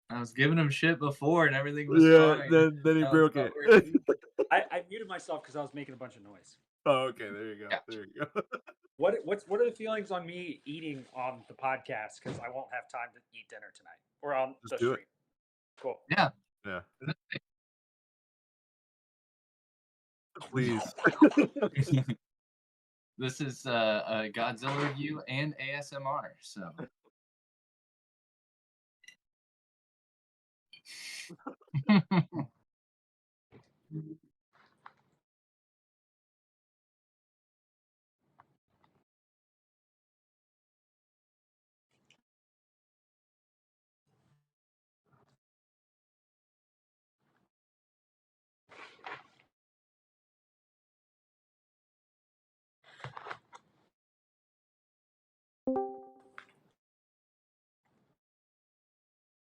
I was giving him shit before and everything was Yeah, fine. then he Now it's broke not it. working. I muted myself because I was making a bunch of noise. Oh, okay, there you go. Gotcha. There you go. What are the feelings on me eating on the podcast because I won't have time to eat dinner tonight or on Just the do it. stream? Cool. Yeah. Yeah. Please. This is a Godzilla review and ASMR, so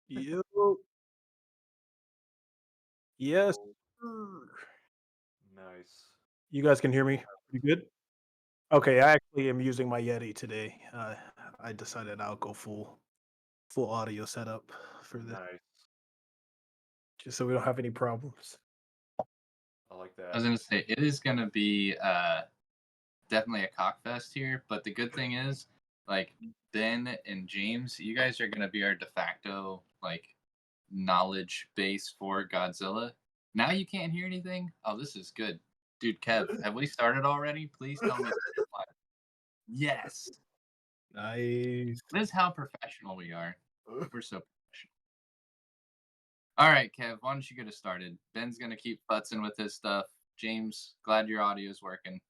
Yo. Yes. Oh, Sir. nice. You guys can hear me pretty good? Okay, I actually am using my Yeti today. I decided I'll go full audio setup for this, Nice. just so we don't have any problems. I like I was that. gonna say it is gonna be definitely a cockfest here, but the good thing is, like Ben and James, you guys are gonna be our de facto like knowledge base for Godzilla. Now you can't hear anything. Oh, this is good, dude. Kev, have we started already? Please tell me. Yes, Nice. this is how professional we are. We're so professional. All right, Kev, why don't you get us started? Ben's gonna keep futzing with his stuff. James, glad your audio's working.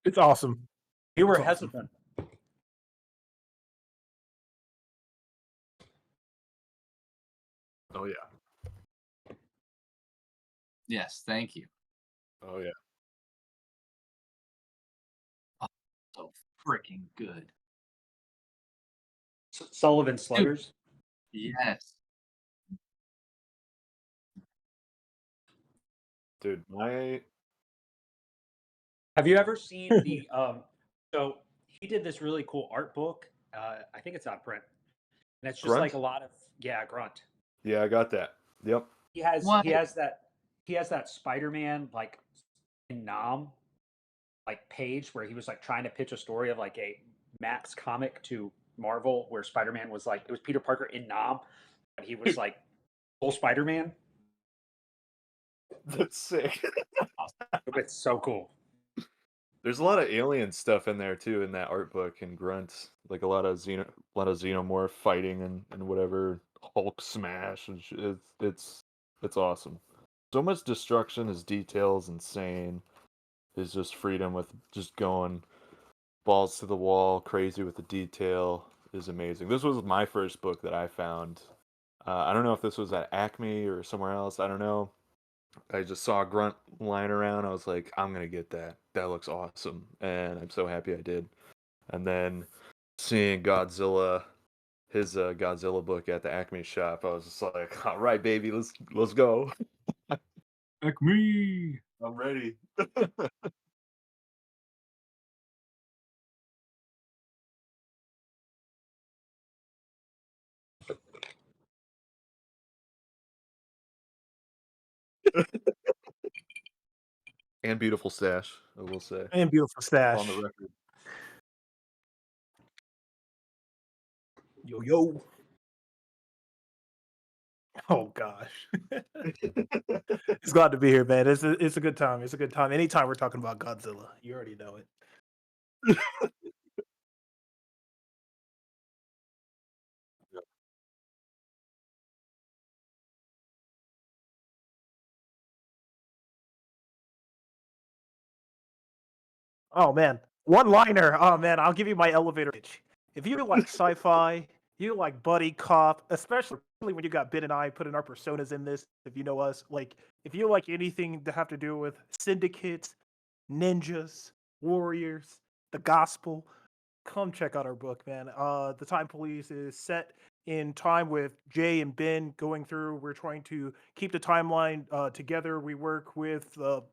It's awesome. You were It's awesome. hesitant. Oh yeah. Yes, thank you. Oh yeah. Oh, so freaking good. Sullivan Dude, Sluggers. yes. Dude, my Have you ever seen the so he did this really cool art book. I think it's on print. And it's just like grunt? a lot of grunt. Yeah, I got that. Yep. He has What? he has that he has that Spider-Man like in Nom like page where he was like trying to pitch a story of like a Max comic to Marvel where Spider-Man was like it was Peter Parker in Nom, but he was like full Spider-Man. That's sick. It's so cool. There's a lot of alien stuff in there too in that art book and grunt. Like a lot of xenomorph fighting and whatever Hulk smash and it's awesome. So much destruction, his details insane. His just freedom with just going balls to the wall, crazy with the detail is amazing. This was my first book that I found. I don't know if this was at Acme or somewhere else. I don't know. I just saw a grunt lying around. I was like, I'm gonna get that. That looks awesome, and I'm so happy I did. And then seeing his Godzilla book at the Acme shop, I was just like, all right, baby, let's go. Acme. I'm ready. And beautiful stash, I will say, And beautiful on the stash. record. Yo yo. Oh gosh. It's glad to be here, man. It's a good time. It's a good time. Anytime we're talking about Godzilla, you already know it. Oh man, one liner. Oh man, I'll give you my elevator pitch. If you like sci-fi, you like buddy cop, especially when you got Ben and I putting our personas in this. If you know us, like if you like anything to have to do with syndicates, ninjas, warriors, the gospel, come check out our book, man. The Time Police is set in time with Jay and Ben going through. We're trying to keep the timeline together. We work with the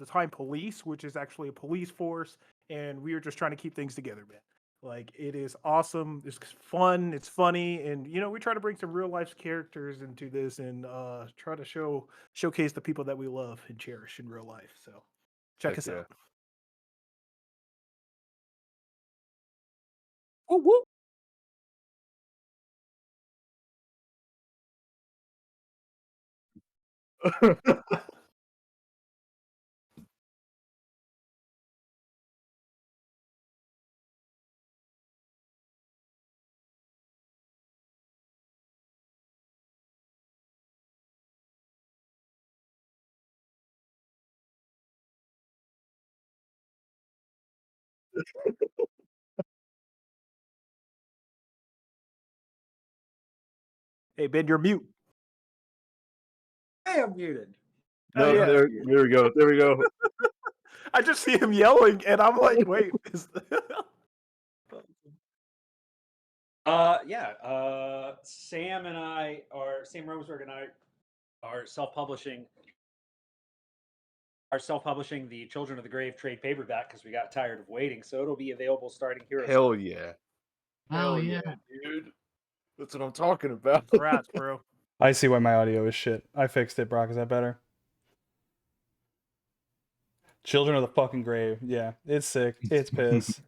Time Police, which is actually a police force, and we are just trying to keep things together, man. Like it is awesome. It's fun. It's funny, and we try to bring some real life characters into this and try to showcase the people that we love and cherish in real life. So check Heck us yeah. out. Woo woo. Hey Ben, you're mute. I am muted. No, yeah. there we go. There we go. I just see him yelling, and I'm like, wait. Sam Romsberg and I are self-publishing the Children of the Grave trade paperback because we got tired of waiting. So it'll be available starting here. Hell yeah. Oh Hell yeah. dude. That's what I'm talking about. Congrats, bro. I see why my audio is shit. I fixed it, Brock. Is that better? Children of the fucking Grave. Yeah, it's sick. It's piss.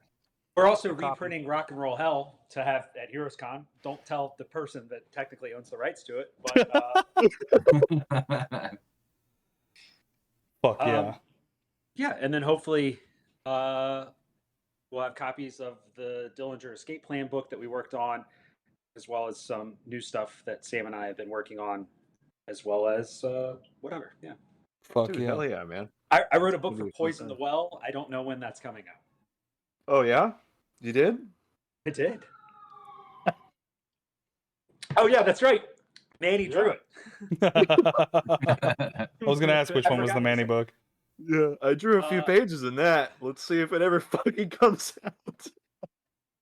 We're also Copy. reprinting Rock and Roll Hell to have at HeroesCon. Don't tell the person that technically owns the rights to it, but Fuck yeah. yeah, and then hopefully we'll have copies of the Dillinger Escape Plan book that we worked on, as well as some new stuff that Sam and I have been working on, as well as whatever. Yeah. Fuck Dude, yeah. hell yeah, man. I wrote a book That'd for be a fun Poison the time. Well. I don't know when that's coming out. Oh yeah? You did? I did. Oh yeah, that's right. Manny drew it. I was gonna ask which I one was the forgot to Manny say- book. Yeah, I drew a few pages in that. Let's see if it ever fucking comes out.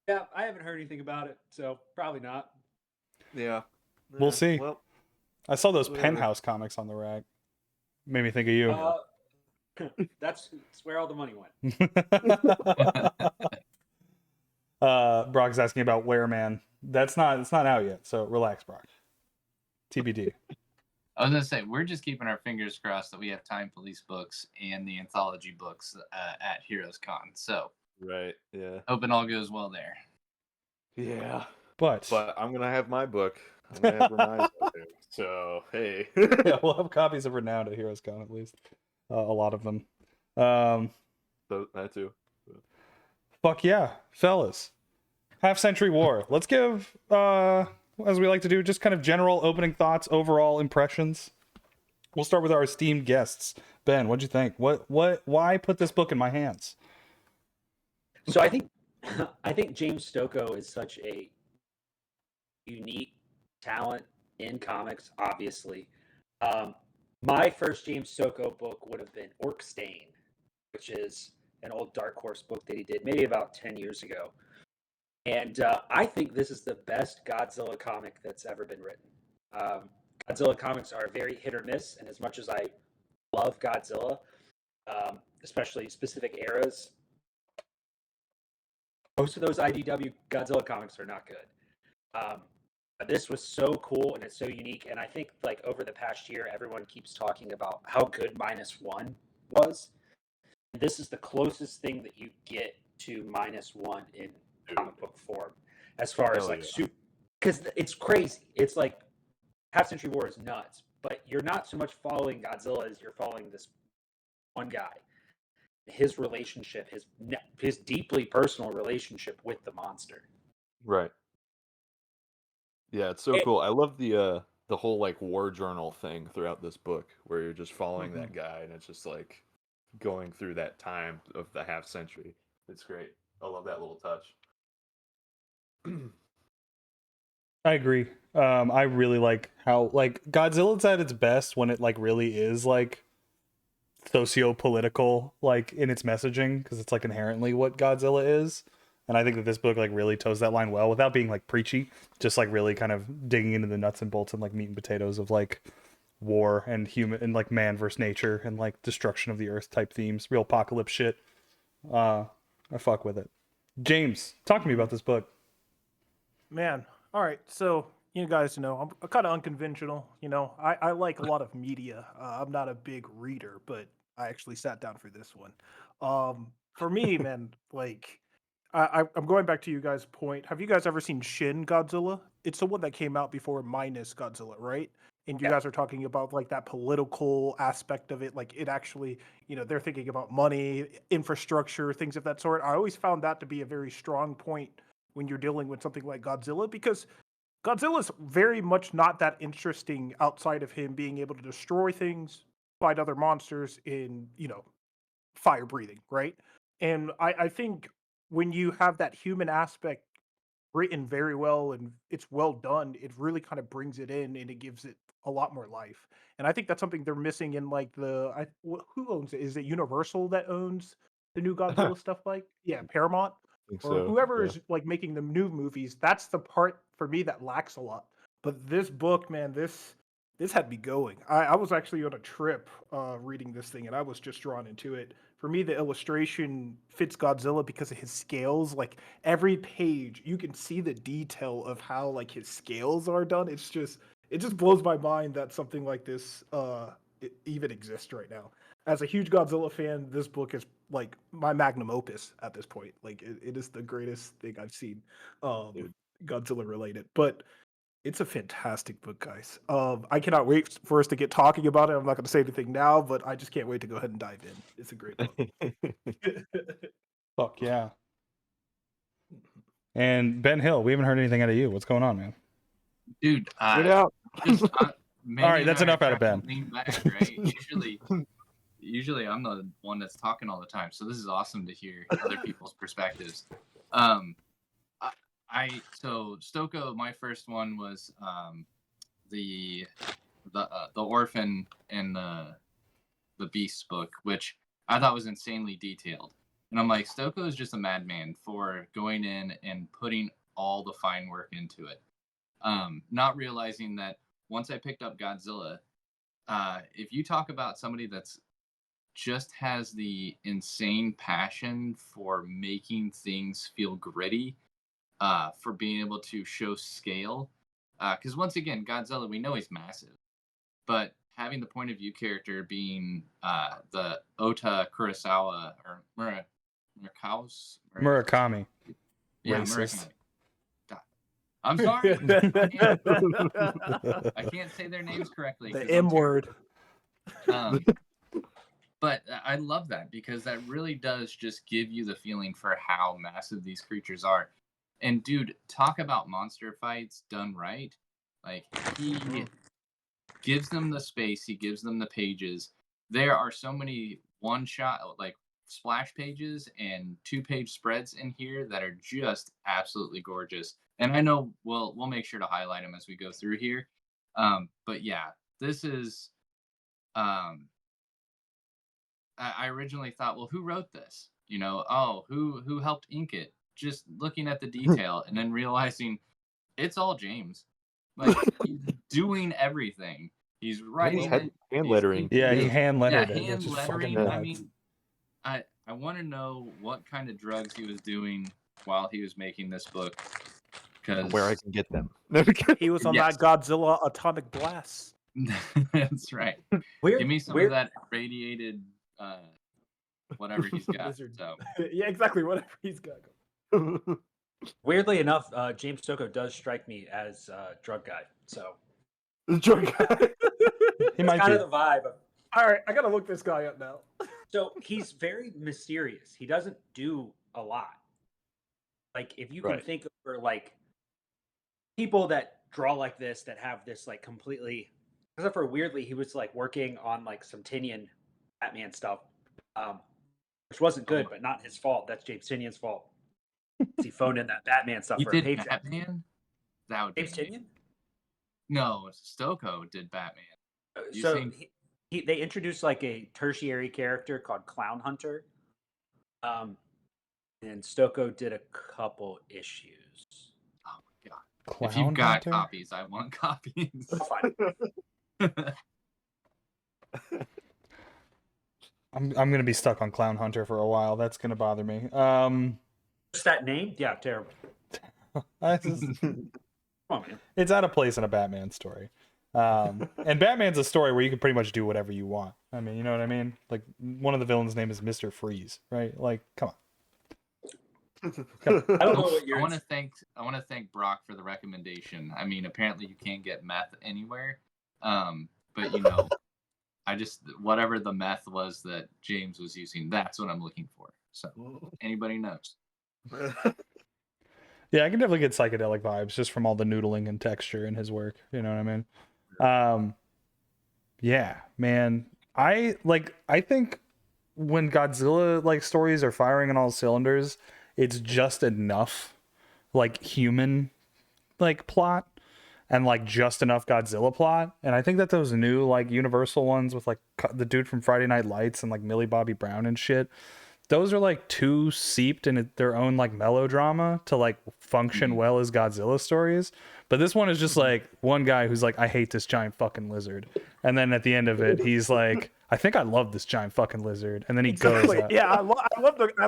Yeah, I haven't heard anything about it, so probably not. Yeah. We'll see. Well, I saw those Whatever. Penthouse comics on the rack. Made me think of you. That's where all the money went. Brock's asking about Wereman. It's not out yet, so relax, Brock. TBD. I was gonna say we're just keeping our fingers crossed that we have Time Police books and the anthology books at HeroesCon. So right, yeah. hoping all goes well there. Yeah. But I'm gonna have my book. I'm gonna have Remind there. So hey. yeah, we'll have copies of Renowned at HeroesCon at least. A lot of them. So that too. Fuck yeah, fellas. Half Century War. Let's give, as we like to do, just kind of general opening thoughts, overall impressions. We'll start with our esteemed guests. Ben, what'd you think? Why put this book in my hands? So I think James Stokoe is such a unique talent in comics. Obviously, my first James Stokoe book would have been Orc Stain, which is an old Dark Horse book that he did maybe about 10 years ago. And I think this is the best Godzilla comic that's ever been written. Godzilla comics are very hit or miss, and as much as I love Godzilla, especially specific eras, most of those IDW Godzilla comics are not good. This was so cool and it's so unique, and I think like over the past year, everyone keeps talking about how good -1 was. This is the closest thing that you get to -1 in comic book form, as far as like because it's crazy. It's like Half Century War is nuts, but you're not so much following Godzilla as you're following this one guy, his relationship, his deeply personal relationship with the monster. Right. Yeah, it's so cool. I love the whole like war journal thing throughout this book, where you're just following that guy, and it's just like going through that time of the half century. It's great. I love that little touch. I agree. I really like how like Godzilla's at its best when it like really is like socio-political like in its messaging, because it's like inherently what Godzilla is. And I think that this book like really toes that line well without being like preachy, just like really kind of digging into the nuts and bolts and like meat and potatoes of like war and human and like man versus nature and like destruction of the earth type themes, real apocalypse shit. I fuck with it. James, talk to me about this book. Man, all right. So you guys know I'm kind of unconventional. I like a lot of media. I'm not a big reader, but I actually sat down for this one. For me, man, like I'm going back to you guys' point. Have you guys ever seen Shin Godzilla? It's the one that came out before minus Godzilla, right? And you Yeah. guys are talking about like that political aspect of it. Like it actually, they're thinking about money, infrastructure, things of that sort. I always found that to be a very strong point when you're dealing with something like Godzilla, because Godzilla's very much not that interesting outside of him being able to destroy things, fight other monsters in, fire breathing, right? And I think when you have that human aspect written very well and it's well done, it really kind of brings it in and it gives it a lot more life. And I think that's something they're missing in like who owns it? Is it Universal that owns the new Godzilla stuff? Like, yeah, Paramount think or so. whoever Yeah. is like making the new movies. That's the part for me that lacks a lot. But this book, man, this had me going. I was actually on a trip reading this thing and I was just drawn into it. For me, the illustration fits Godzilla because of his scales. Like every page, you can see the detail of how like his scales are done. It just blows my mind that something like this even exists right now. As a huge Godzilla fan, this book is like my magnum opus at this point. Like it is the greatest thing I've seen, Dude. Godzilla related. But it's a fantastic book, guys. I cannot wait for us to get talking about it. I'm not going to say anything now, but I just can't wait to go ahead and dive in. It's a great book. Fuck yeah. And Ben Hill, we haven't heard anything out of you. What's going on, man? Dude, Get out. just All right, that's enough out of Ben. Lean back, right? Usually I'm the one that's talking all the time, so this is awesome to hear other people's perspectives. So STOKOE, my first one was the orphan and the Beast book, which I thought was insanely detailed. And I'm like, STOKOE is just a madman for going in and putting all the fine work into it. Not realizing that once I picked up Godzilla, if you talk about somebody that's just has the insane passion for making things feel gritty, for being able to show scale, because once again, Godzilla, we know he's massive, but having the point of view character being the Ota Kurosawa or Murakami. Yeah, Racist. Murakami. I'm sorry. I can't say their names correctly. The 'cause I'm M word. But I love that because that really does just give you the feeling for how massive these creatures are. And dude, talk about monster fights done right. Like he gives them the space, he gives them the pages. There are so many one shot like splash pages and 2-page spreads in here that are just absolutely gorgeous. And I know we'll make sure to highlight them as we go through here. But yeah, this is I originally thought, well, who wrote this? Who helped ink it? Just looking at the detail and then realizing it's all James. Like he's doing everything. He's writing hand lettering. Yeah, he hand lettered yeah, it. hand It's just fucking lettering. I nuts. mean, I want to know what kind of drugs he was doing while he was making this book. Because Where I can get them. He was on Yes. that Godzilla Atomic Blast. That's right. Give me some of that radiated whatever he's got. Lizard. So Yeah, exactly. Whatever he's got. Weirdly enough, James STOKOE does strike me as a drug guy. So He it's might kind be. of the vibe. All right, I gotta look this guy up now. So he's very mysterious. He doesn't do a lot. Like if you can Right. think of like people that draw like this, that have this like completely, except for weirdly, he was like working on like some Tinian Batman stuff which wasn't good, but not his fault. That's James Tynion's fault. He phoned in that Batman stuff He for a did paycheck. Batman. That would be James Tynion? No, Stoko did Batman. You So think- they introduced like a tertiary character called Clown Hunter, and Stoko did a couple issues. Oh my god! Clown If you've got Hunter? copies, I want copies. I'll find it. I'm gonna be stuck on Clown Hunter for a while. That's gonna bother me. Just that name? Yeah, terrible. Come Come on, man. it's out of place in a Batman story. And Batman's a story where you can pretty much do whatever you want. I mean, you know what I mean? Like one of the villains' name is Mr. Freeze, right? Like, come on. I don't know what I you're. want to thank Brock for the recommendation. I mean, apparently you can't get meth anywhere, but you know, I just whatever the meth was that James was using, that's what I'm looking for. So anybody knows? Yeah, I can definitely get psychedelic vibes just from all the noodling and texture in his work. You know what I mean? Yeah, man. I think when Godzilla like stories are firing on all cylinders, it's just enough like human like plot and like just enough Godzilla plot. And I think that those new like Universal ones with like the dude from Friday Night Lights and like Millie Bobby Brown and shit, those are like too seeped in their own like melodrama to like function well as Godzilla stories. But this one is just like one guy who's like, I hate this giant fucking lizard. And then at the end of it, he's like, I think I love this giant fucking lizard. And then he goes out. Yeah, I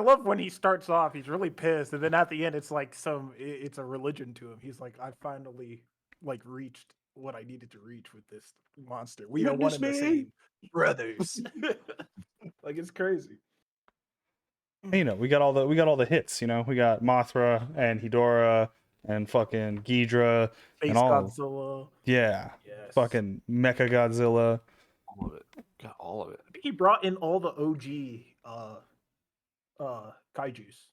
love when he starts off. He's really pissed, and then at the end, it's like it's a religion to him. He's like, I finally like reached what I needed to reach with this monster. We are one and the same, brothers. Like it's crazy. You know, we got all the hits, you know. We got Mothra and Hedorah and fucking Ghidra Space and all Godzilla. yeah. Yes. Fucking Mecha Godzilla. All of it. Got all of it. I think he brought in all the OG kaijus.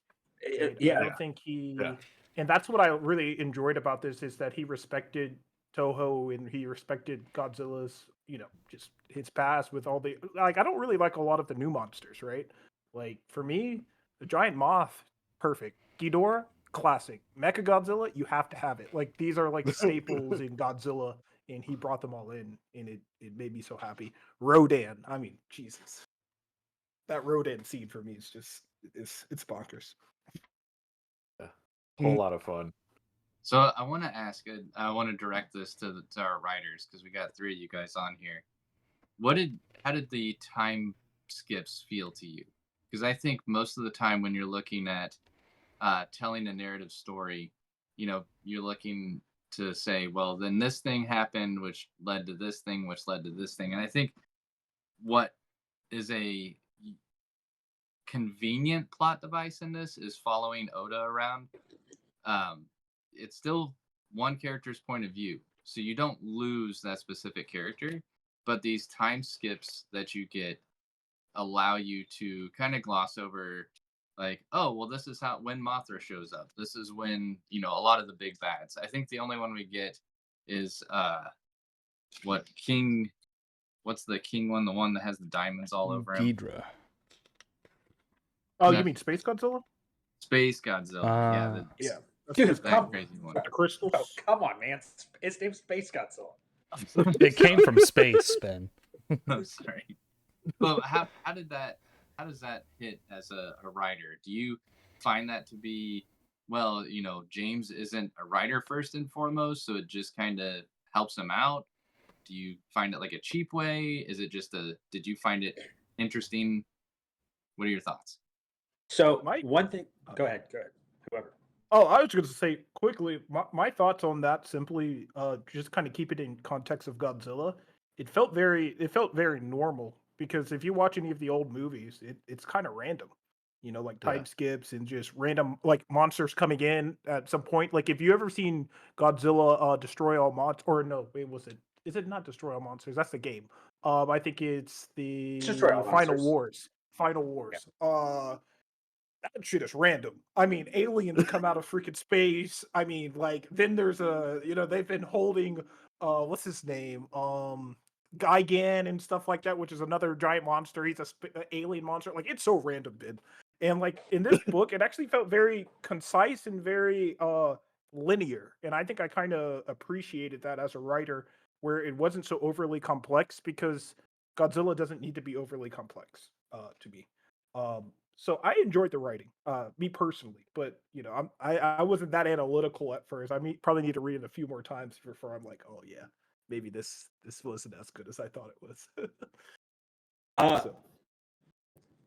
I Yeah, don't think he Yeah. and that's what I really enjoyed about this is that he respected Toho and he respected Godzilla's, you know, just his past with all the like I don't really like a lot of the new monsters, right? Like for me, the giant moth, perfect. Ghidorah, classic. Mechagodzilla, you have to have it. Like these are like staples in Godzilla, and he brought them all in, and it made me so happy. Rodan, I mean, Jesus, that Rodan scene for me is just it's bonkers. Whole lot of fun. So I want to ask, I want to direct this to our writers because we got 3 of you guys on here. How did the time skips feel to you? Because I think most of the time when you're looking at telling a narrative story, you know, you're looking to say, well, then this thing happened, which led to this thing, which led to this thing. And I think what is a convenient plot device in this is following Oda around. It's still one character's point of view, so you don't lose that specific character, but these time skips that you get allow you to kind of gloss over like, oh, well, this is when Mothra shows up, this is when, you know, a lot of the big bads. I think the only one we get is what's the king one, the one that has the diamonds all over him? Ghidra. Oh, That- you mean Space Godzilla? Space Godzilla. Yeah. Dude, That's that crazy one. the crystals. Oh, come on, man. His name's Space Godzilla. It came from space, Ben. I'm sorry. But how does that hit as a writer? Do you find that to be, well, you know, James isn't a writer first and foremost, so it just kind of helps him out? Do you find it like a cheap way? Is it just did you find it interesting? What are your thoughts? So My- one thing. Go ahead. Whoever. Oh, I was going to say quickly, my thoughts on that simply, just kind of keep it in context of Godzilla. It felt very normal because if you watch any of the old movies, it's kind of random, you know, like time skips and just random like monsters coming in at some point. Like if you ever seen Godzilla destroy all monsters, or no, wait, is it not destroy all monsters? That's the game. I think it's the Destroy All Final Monsters. Wars. Final Wars. That shit is random. I mean, aliens come out of freaking space. I mean, like, then there's they've been holding, what's his name? Gigan and stuff like that, which is another giant monster. He's a alien monster. Like, it's so random, dude. And like in this book, it actually felt very concise and very linear. And I think I kind of appreciated that as a writer, where it wasn't so overly complex, because Godzilla doesn't need to be overly complex to me. So I enjoyed the writing, me personally. But you know, I wasn't that analytical at first. Probably need to read it a few more times before I'm like, oh yeah, maybe this wasn't as good as I thought it was. So.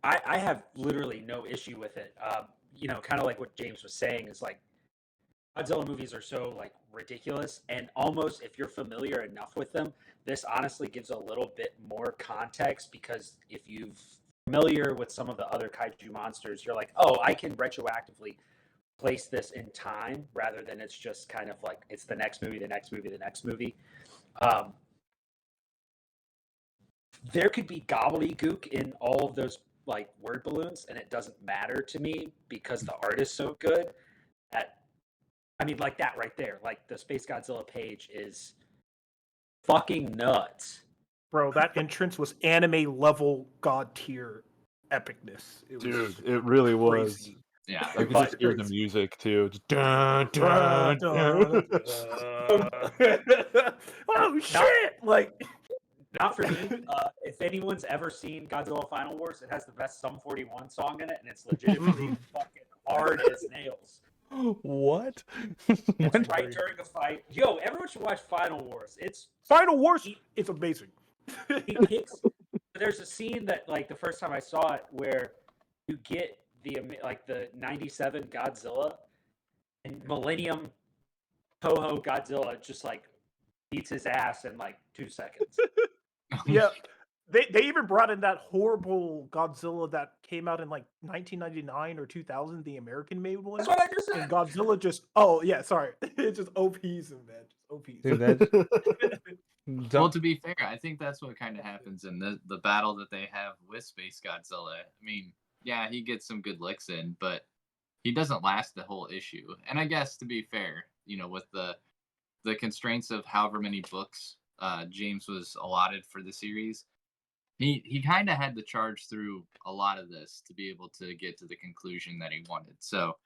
I have literally no issue with it. You know, kind of like what James was saying is like Godzilla movies are so like ridiculous, and almost if you're familiar enough with them, this honestly gives a little bit more context, because if you're familiar with some of the other kaiju monsters, you're like, oh, I can retroactively place this in time rather than it's just kind of like it's the next movie, the next movie, the next movie. There could be gobbledygook in all of those like word balloons, and it doesn't matter to me because the art is so good. Like that right there, like the Space Godzilla page is fucking nuts. Bro, that entrance was anime level god tier epicness. Dude, it really was. Crazy. Yeah. I could just hear the music too. Just dun, dun, Dun, dun. Oh shit! Like, not for me. If anyone's ever seen Godzilla Final Wars, it has the best Sum 41 song in it, and it's legitimately fucking hard as nails. What? It's right during a fight. Yo, everyone should watch Final Wars. It's Final Wars. It's amazing. He kicks. There's a scene that, like, the first time I saw it, where you get the '97 Godzilla and Millennium Toho Godzilla just like beats his ass in like 2 seconds. Yeah. They even brought in that horrible Godzilla that came out in like 1999 or 2000, the American made one. That's what I just said. And Godzilla just, oh yeah, sorry, it's just OPs him, man, just OPs. Dude, Well, to be fair, I think that's what kind of happens in the battle that they have with Space Godzilla. I mean, yeah, he gets some good licks in, but he doesn't last the whole issue. And I guess, to be fair, you know, with the constraints of however many books James was allotted for the series, he kind of had to charge through a lot of this to be able to get to the conclusion that he wanted. So,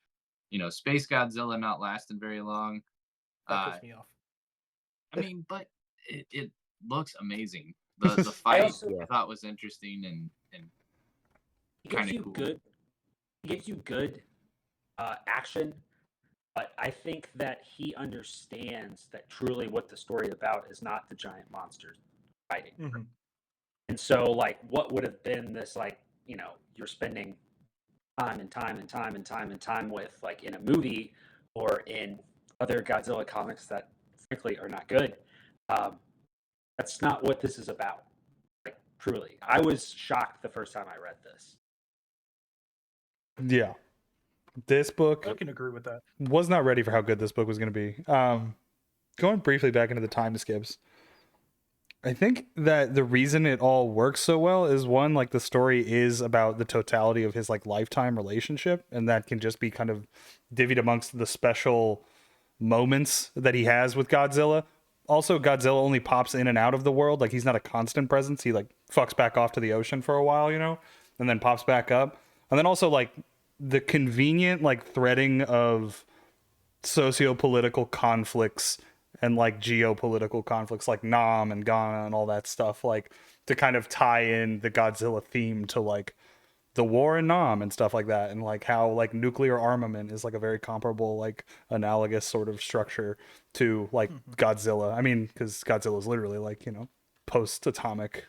you know, Space Godzilla not lasting very long. That pissed me off. I mean, but it looks amazing. The fight I thought was interesting and kind of cool. It gives you good action, but I think that he understands that truly what the story is about is not the giant monsters fighting. Mm-hmm. And so, like, what would have been this, like, you know, you're spending time and time and time and time and time with, like, in a movie or in other Godzilla comics that, frankly, are not good. That's not what this is about. Like, truly. I was shocked the first time I read this. Yeah. This book, I can agree with that. was not ready for how good this book was going to be. Going briefly back into the time skips, I think that the reason it all works so well is, one, like, the story is about the totality of his like lifetime relationship, and that can just be kind of divvied amongst the special moments that he has with Godzilla. Also, Godzilla only pops in and out of the world. Like, he's not a constant presence. He like fucks back off to the ocean for a while, you know, and then pops back up. And then also, like, the convenient like threading of socio-political conflicts and like geopolitical conflicts, like Nam and Ghana and all that stuff, like, to kind of tie in the Godzilla theme to like the war in Nam and stuff like that, and like how like nuclear armament is like a very comparable, like, analogous sort of structure to like Godzilla. I mean, because Godzilla is literally like, you know, post-atomic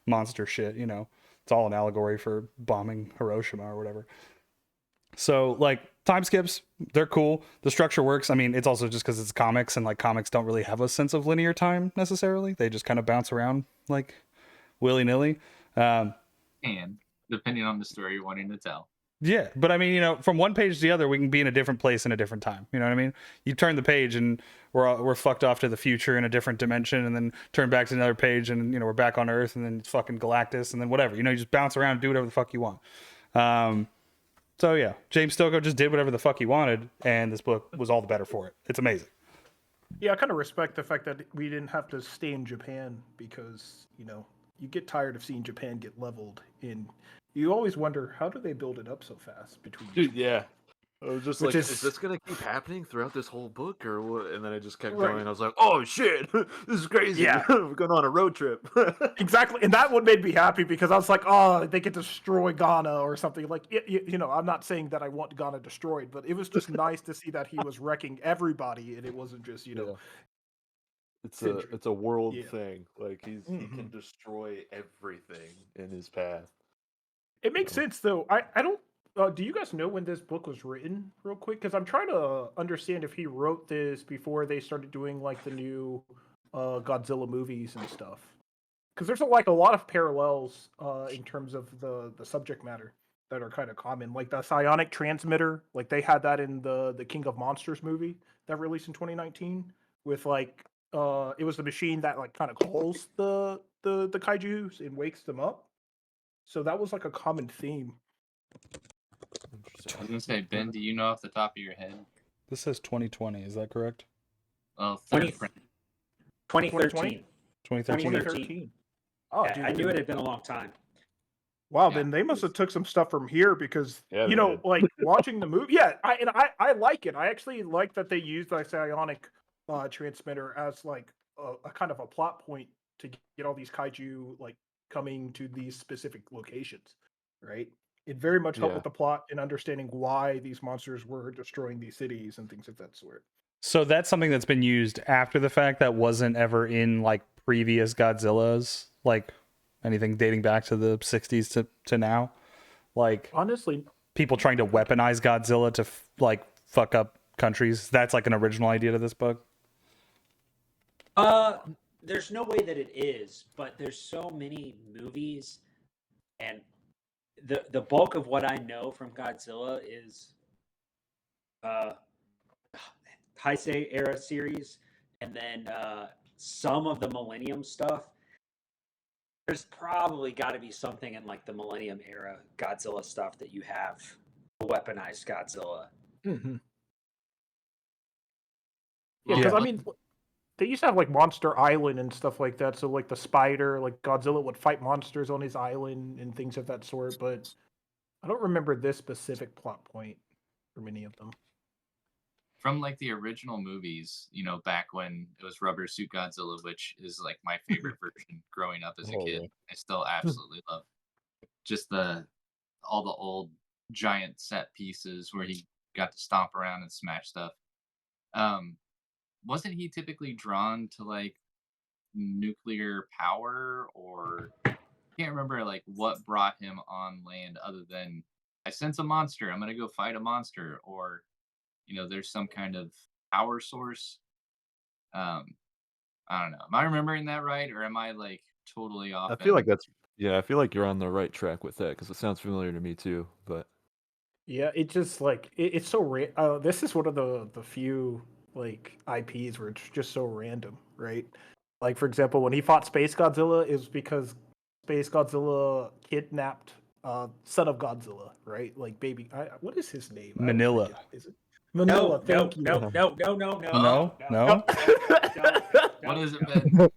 monster shit, you know, it's all an allegory for bombing Hiroshima or whatever. So, like, time skips, they're cool. The structure works. I mean, it's also just because it's comics, and like comics don't really have a sense of linear time necessarily. They just kind of bounce around like willy-nilly. And depending on the story you're wanting to tell. Yeah, but I mean, you know, from one page to the other, we can be in a different place in a different time. You know what I mean? You turn the page and we're fucked off to the future in a different dimension, and then turn back to another page and, you know, we're back on Earth, and then it's fucking Galactus, and then whatever. You know, you just bounce around and do whatever the fuck you want. So yeah, James Stokoe just did whatever the fuck he wanted, and this book was all the better for it. It's amazing. Yeah, I kind of respect the fact that we didn't have to stay in Japan because, you get tired of seeing Japan get leveled. And you always wonder, how do they build it up so fast between Dude, yeah. I was just Which like, is- is this gonna keep happening throughout this whole book, or what? And then I just kept Right. going. I was like, oh shit, this is crazy. Yeah. We're going on a road trip. Exactly, and that one made me happy because I was like, "Oh, they get to destroy Ghana or something." Like, I'm not saying that I want Ghana destroyed, but it was just nice to see that he was wrecking everybody, and it wasn't just, Yeah. It's Century. it's a world Yeah. thing. Like he can destroy everything in his path. It makes So- sense though. I don't. Do you guys know when this book was written, real quick? Because I'm trying to understand if he wrote this before they started doing like the new Godzilla movies and stuff. Because there's like a lot of parallels in terms of the subject matter that are kind of common, like the psionic transmitter. Like they had that in the King of Monsters movie that released in 2019 with like it was the machine that like kind of calls the kaijus and wakes them up. So that was like a common theme. Interesting. I was gonna say, Ben, do you know off the top of your head? This says 2020. Is that correct? Well, 20 third print. 2013. 2013. 2013. Oh, Yeah, dude, I knew it had been a long time. Wow, Yeah, then they must have took some stuff from here because Yeah, they did. like watching the movie. Yeah, I like it. I actually like that they used the psionic transmitter as like a kind of a plot point to get all these kaiju like coming to these specific locations, right? It very much helped Yeah. with the plot and understanding why these monsters were destroying these cities and things of that sort. So that's something that's been used after the fact that wasn't ever in like previous Godzillas, like anything dating back to the 60s to now. Like Honestly, people trying to weaponize Godzilla to like fuck up countries. That's like an original idea to this book. There's no way that it is, but there's so many movies, and the bulk of what I know from Godzilla is Heisei era series, and then some of the Millennium stuff. There's probably got to be something in like the Millennium era Godzilla stuff that you have weaponized Godzilla. yeah, because Yeah. I mean, they used to have like Monster Island and stuff like that. So like the spider, like Godzilla would fight monsters on his island and things of that sort. But I don't remember this specific plot point for many of them. From like the original movies, back when it was Rubber Suit Godzilla, which is like my favorite version growing up as a Oh, kid. yeah. I still absolutely love just all the old giant set pieces where he got to stomp around and smash stuff. Wasn't he typically drawn to like nuclear power, or I can't remember like what brought him on land other than I sense a monster, I'm gonna go fight a monster, or there's some kind of power source. I don't know. Am I remembering that right, or am I like totally off? I feel like I feel like you're on the right track with that because it sounds familiar to me too. But Yeah, it just like it's so this is one of the few like IPs where it's just so random, right? Like for example, when he fought Space Godzilla, it was because Space Godzilla kidnapped Son of Godzilla, right? Like baby, what is his name? I always Manila. forget. Is it Manila? Thank you. No. No. What has it been?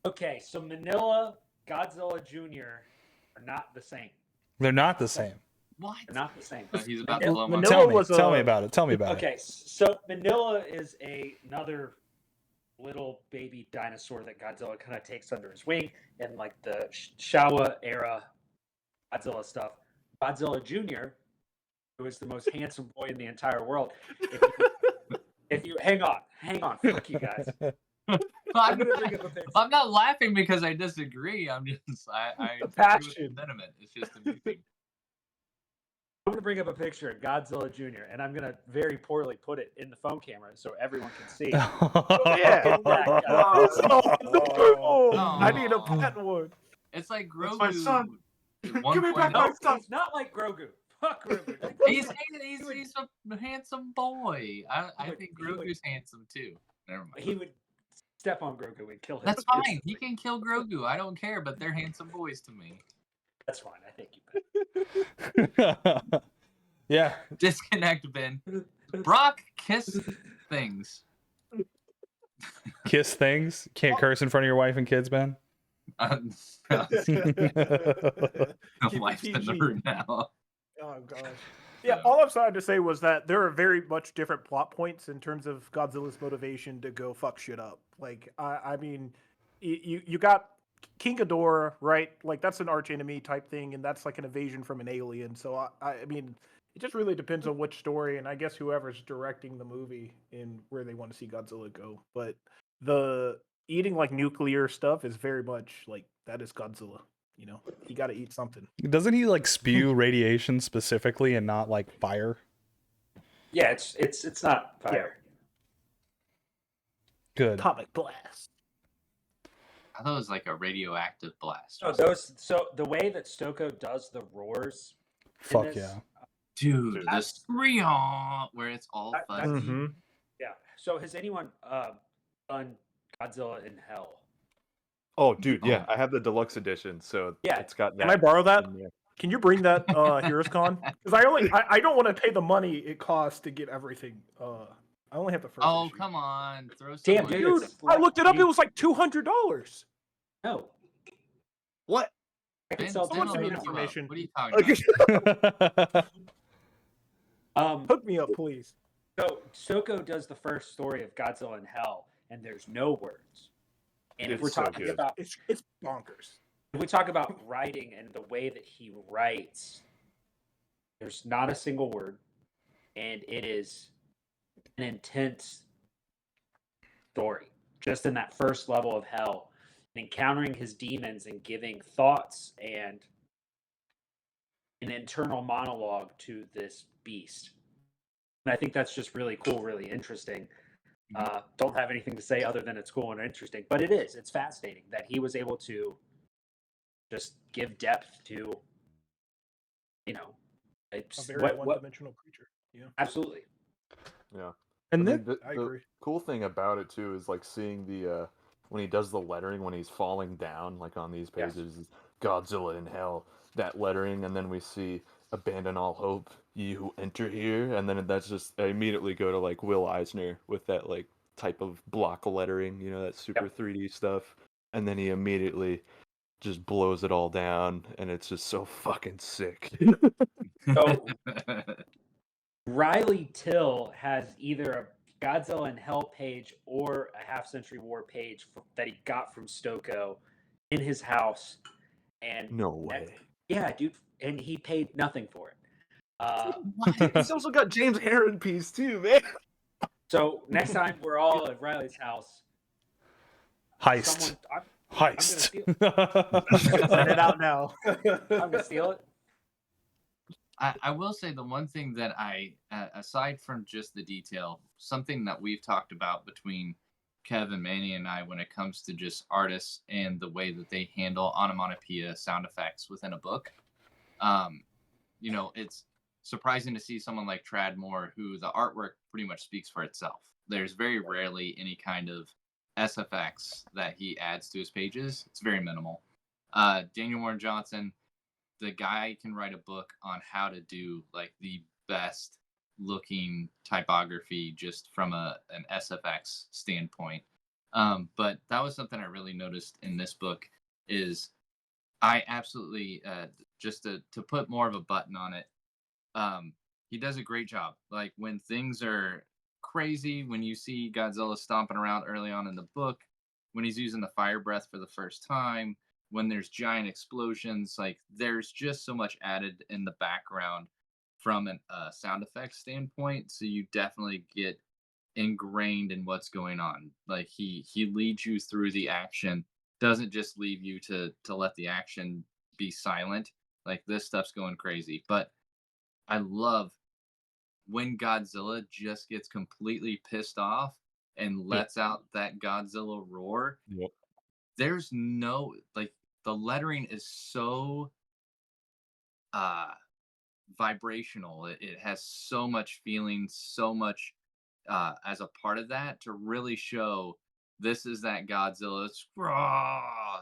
Okay, so Manila, Godzilla Jr. are not the same. They're not the same. What? They're not the same. He's about to blow my Manila Tell me. was Tell me about it. Tell me about it. Okay, so Manila is another little baby dinosaur that Godzilla kind of takes under his wing, and like the Showa era Godzilla stuff. Godzilla Jr., who is the most handsome boy in the entire world. If you hang on, fuck you guys. I'm gonna bring up a picture. I'm not laughing because I disagree. I'm just I agree with the passion. sentiment. It's just amusing. I'm gonna bring up a picture of Godzilla Jr. and I'm gonna very poorly put it in the phone camera so everyone can see. Yeah. Oh. I need a pet one. It's like Grogu. my son. 1.0. Give me back No, my son. he's not like Grogu. Fuck Grogu. He's a handsome boy. I think Grogu's handsome too. Never mind. He would step on Grogu and kill him. That's fine. He can kill Grogu. I don't care, but they're handsome boys to me. That's fine. I think you bet. Yeah. Disconnect, Ben. Brock, kiss things. Kiss things. Can't curse in front of your wife and kids, Ben. Keep it Life's in the PG. room now. Oh gosh. Yeah, So- all I'm trying to say was that there are very much different plot points in terms of Godzilla's motivation to go fuck shit up. Like, I mean, you got King Ghidorah, right? Like, that's an archenemy type thing, and that's like an invasion from an alien. So I mean, it just really depends on which story, and I guess whoever's directing the movie and where they want to see Godzilla go. But the eating like nuclear stuff is very much like that is Godzilla. You know, you got to eat something. Doesn't he like spew radiation specifically and not like fire? Yeah, it's not fire. Good. Atomic blast. I thought it was like a radioactive blast. So the way that Stoko does the roars, in Fuck this, yeah. Dude, the That's- scream where it's all That- fuzzy. that's- Mm-hmm. yeah. So has anyone done Godzilla in Hell? Oh, dude, yeah, Oh. I have the deluxe edition, so Yeah. it's got that. Can I borrow that? in there. Can you bring that Heroes Con? Because I don't want to pay the money it costs to get everything. I only have the first. Oh, issue. come on. Throw some Damn, money. dude. dude! It's I looked it up. like- It was like $200. No. What? I can Ben, sell someone it send me now. information. What are you talking about? Hook me up, please. So Stoko does the first story of Godzilla in Hell, and there's no words. And if It's we're so talking good. about It's bonkers. if we talk about writing and the way that he writes, there's not a single word, and it is an intense story. Just in that first level of Hell, encountering his demons and giving thoughts and an internal monologue to this beast. And I think that's just really cool, really interesting. Don't have anything to say other than it's cool and interesting, but it is. It's fascinating that he was able to just give depth to, A it's very what one-dimensional creature. Yeah, absolutely. Yeah. And I then mean, the, I the agree. cool thing about it too is like seeing the when he does the lettering when he's falling down, like on these Yes. pages, is Godzilla in Hell, that lettering, and then we see abandon all hope, ye who enter here, and then that's just I immediately go to like Will Eisner with that like type of block lettering, that super 3D stuff, and then he immediately just blows it all down, and it's just so fucking sick. So Riley Till has either a Godzilla in Hell page or a Half Century War page that he got from Stoko in his house, and No way. yeah, dude, and he paid nothing for it. He's also got James Aaron piece too, man. So next time we're all at Riley's house, heist. I'm Heist. Send it out now. gonna steal it. I will say the one thing that aside from just the detail, something that we've talked about between Kev and Manny and I when it comes to just artists and the way that they handle onomatopoeia sound effects within a book. It's surprising to see someone like Trad Moore, who the artwork pretty much speaks for itself. There's very rarely any kind of SFX that he adds to his pages. It's very minimal. Daniel Warren Johnson, the guy can write a book on how to do like the best looking typography just from an SFX standpoint. But that was something I really noticed in this book is I absolutely just to put more of a button on it. He does a great job. Like when things are crazy, when you see Godzilla stomping around early on in the book, when he's using the fire breath for the first time, when there's giant explosions, like there's just so much added in the background from a sound effects standpoint. So you definitely get ingrained in what's going on. Like he leads you through the action, doesn't just leave you to let the action be silent. Like this stuff's going crazy. But I love when Godzilla just gets completely pissed off and lets out that Godzilla roar. Yep. There's no like the lettering is so vibrational. It has so much feeling, so much as a part of that to really show this is that Godzilla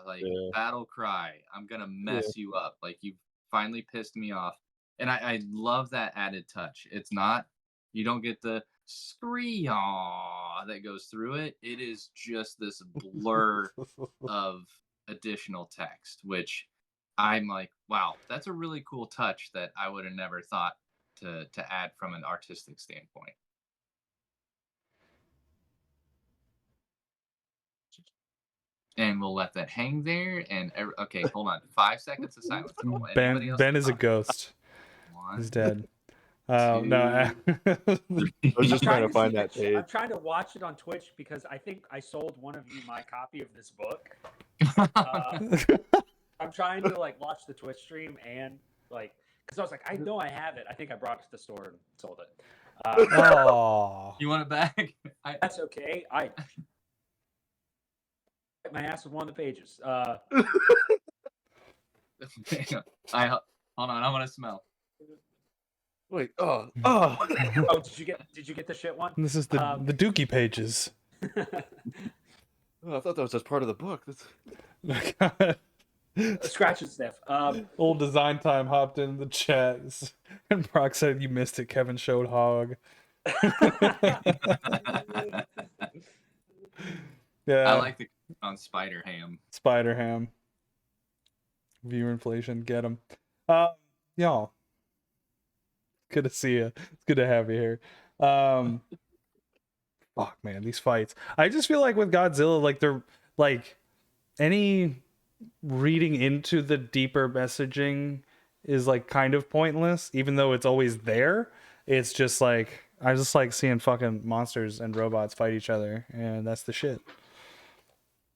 like battle cry. I'm gonna mess you up. Like you finally pissed me off. And I love that added touch. It's not, you don't get the scream that goes through it. It is just this blur of additional text, which I'm like, wow, that's a really cool touch that I would have never thought to add from an artistic standpoint. And we'll let that hang there. And okay, hold on, 5 seconds of silence. Oh, anybody else Ben is a talk? ghost. One, He's dead. Oh no. I was just trying to find see that the page. I'm trying to watch it on Twitch because I think I sold one of you my copy of this book. I'm trying to like watch the Twitch stream and like because I was like, I know I have it. I think I brought it to the store and sold it. Oh. You want it back? That's okay. I my ass with one of the pages. I hold on. I want to smell. Wait, Oh, did you get the shit one? This is the Dookie pages. Oh, I thought that was just part of the book. Scratch and sniff. Old Design Time hopped in the chat and Brock said you missed it. Kevin showed hog. Yeah. I like the on Spider Ham. Spider Ham. Viewer inflation, get him. Y'all. Good to see you. It's good to have you here. Fuck, man, these fights. I just feel like with Godzilla, like they're like any reading into the deeper messaging is like kind of pointless, even though it's always there. It's just like I just like seeing fucking monsters and robots fight each other, and that's the shit.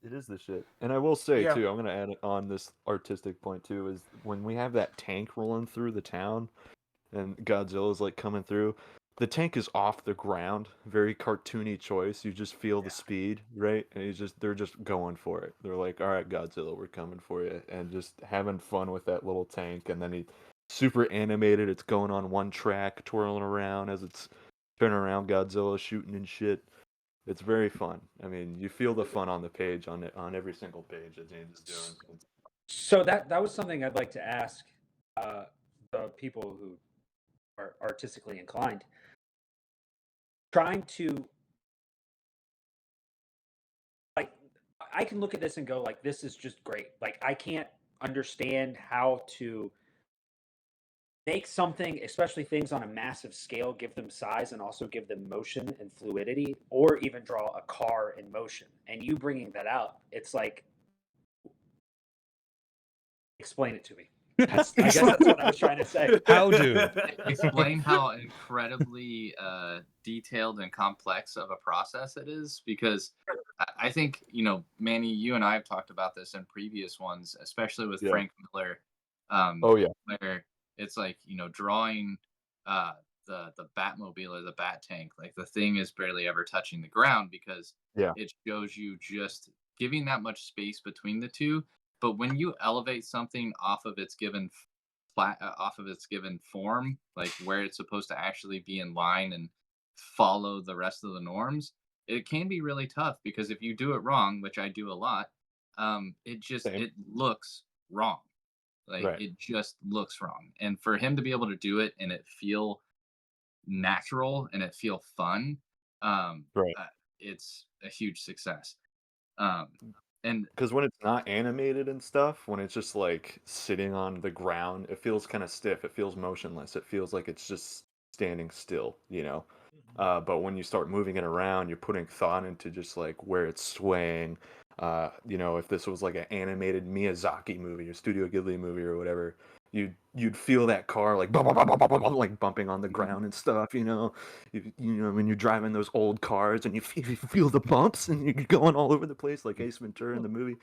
It is the shit. And I will say, Yeah. too, I'm going to add on this artistic point, too, is when we have that tank rolling through the town and Godzilla's, like, coming through, the tank is off the ground. Very cartoony choice. You just feel the speed, right? And they're just going for it. They're like, all right, Godzilla, we're coming for you. And just having fun with that little tank. And then super animated. It's going on one track, twirling around as it's turning around, Godzilla shooting and shit. It's very fun. I mean, you feel the fun on the page, on every single page that James is doing. So that was something I'd like to ask the people who are artistically inclined. Trying to like, I can look at this and go like, this is just great. Like, I can't understand how to make something, especially things on a massive scale, give them size and also give them motion and fluidity, or even draw a car in motion. And you bringing that out, it's like, explain it to me. I guess that's what I was trying to say. How do? Explain how incredibly detailed and complex of a process it is, because I think, Manny, you and I have talked about this in previous ones, especially with Frank Miller. Oh yeah, where it's like, drawing the Batmobile or the Bat Tank, like the thing is barely ever touching the ground because it shows you just giving that much space between the two. But when you elevate something off of its given form, like where it's supposed to actually be in line and follow the rest of the norms, it can be really tough because if you do it wrong, which I do a lot, it looks wrong. Like it just looks wrong. And for him to be able to do it and it feel natural and it feel fun, it's a huge success. And because when it's not animated and stuff, when it's just like sitting on the ground, it feels kind of stiff. It feels motionless. It feels like it's just standing still, But when you start moving it around, you're putting thought into just like where it's swaying. If this was like an animated Miyazaki movie or Studio Ghibli movie or whatever, you'd feel that car like like bumping on the ground and stuff. When you're driving those old cars and you feel the bumps and you're going all over the place like Ace Ventura in the movie.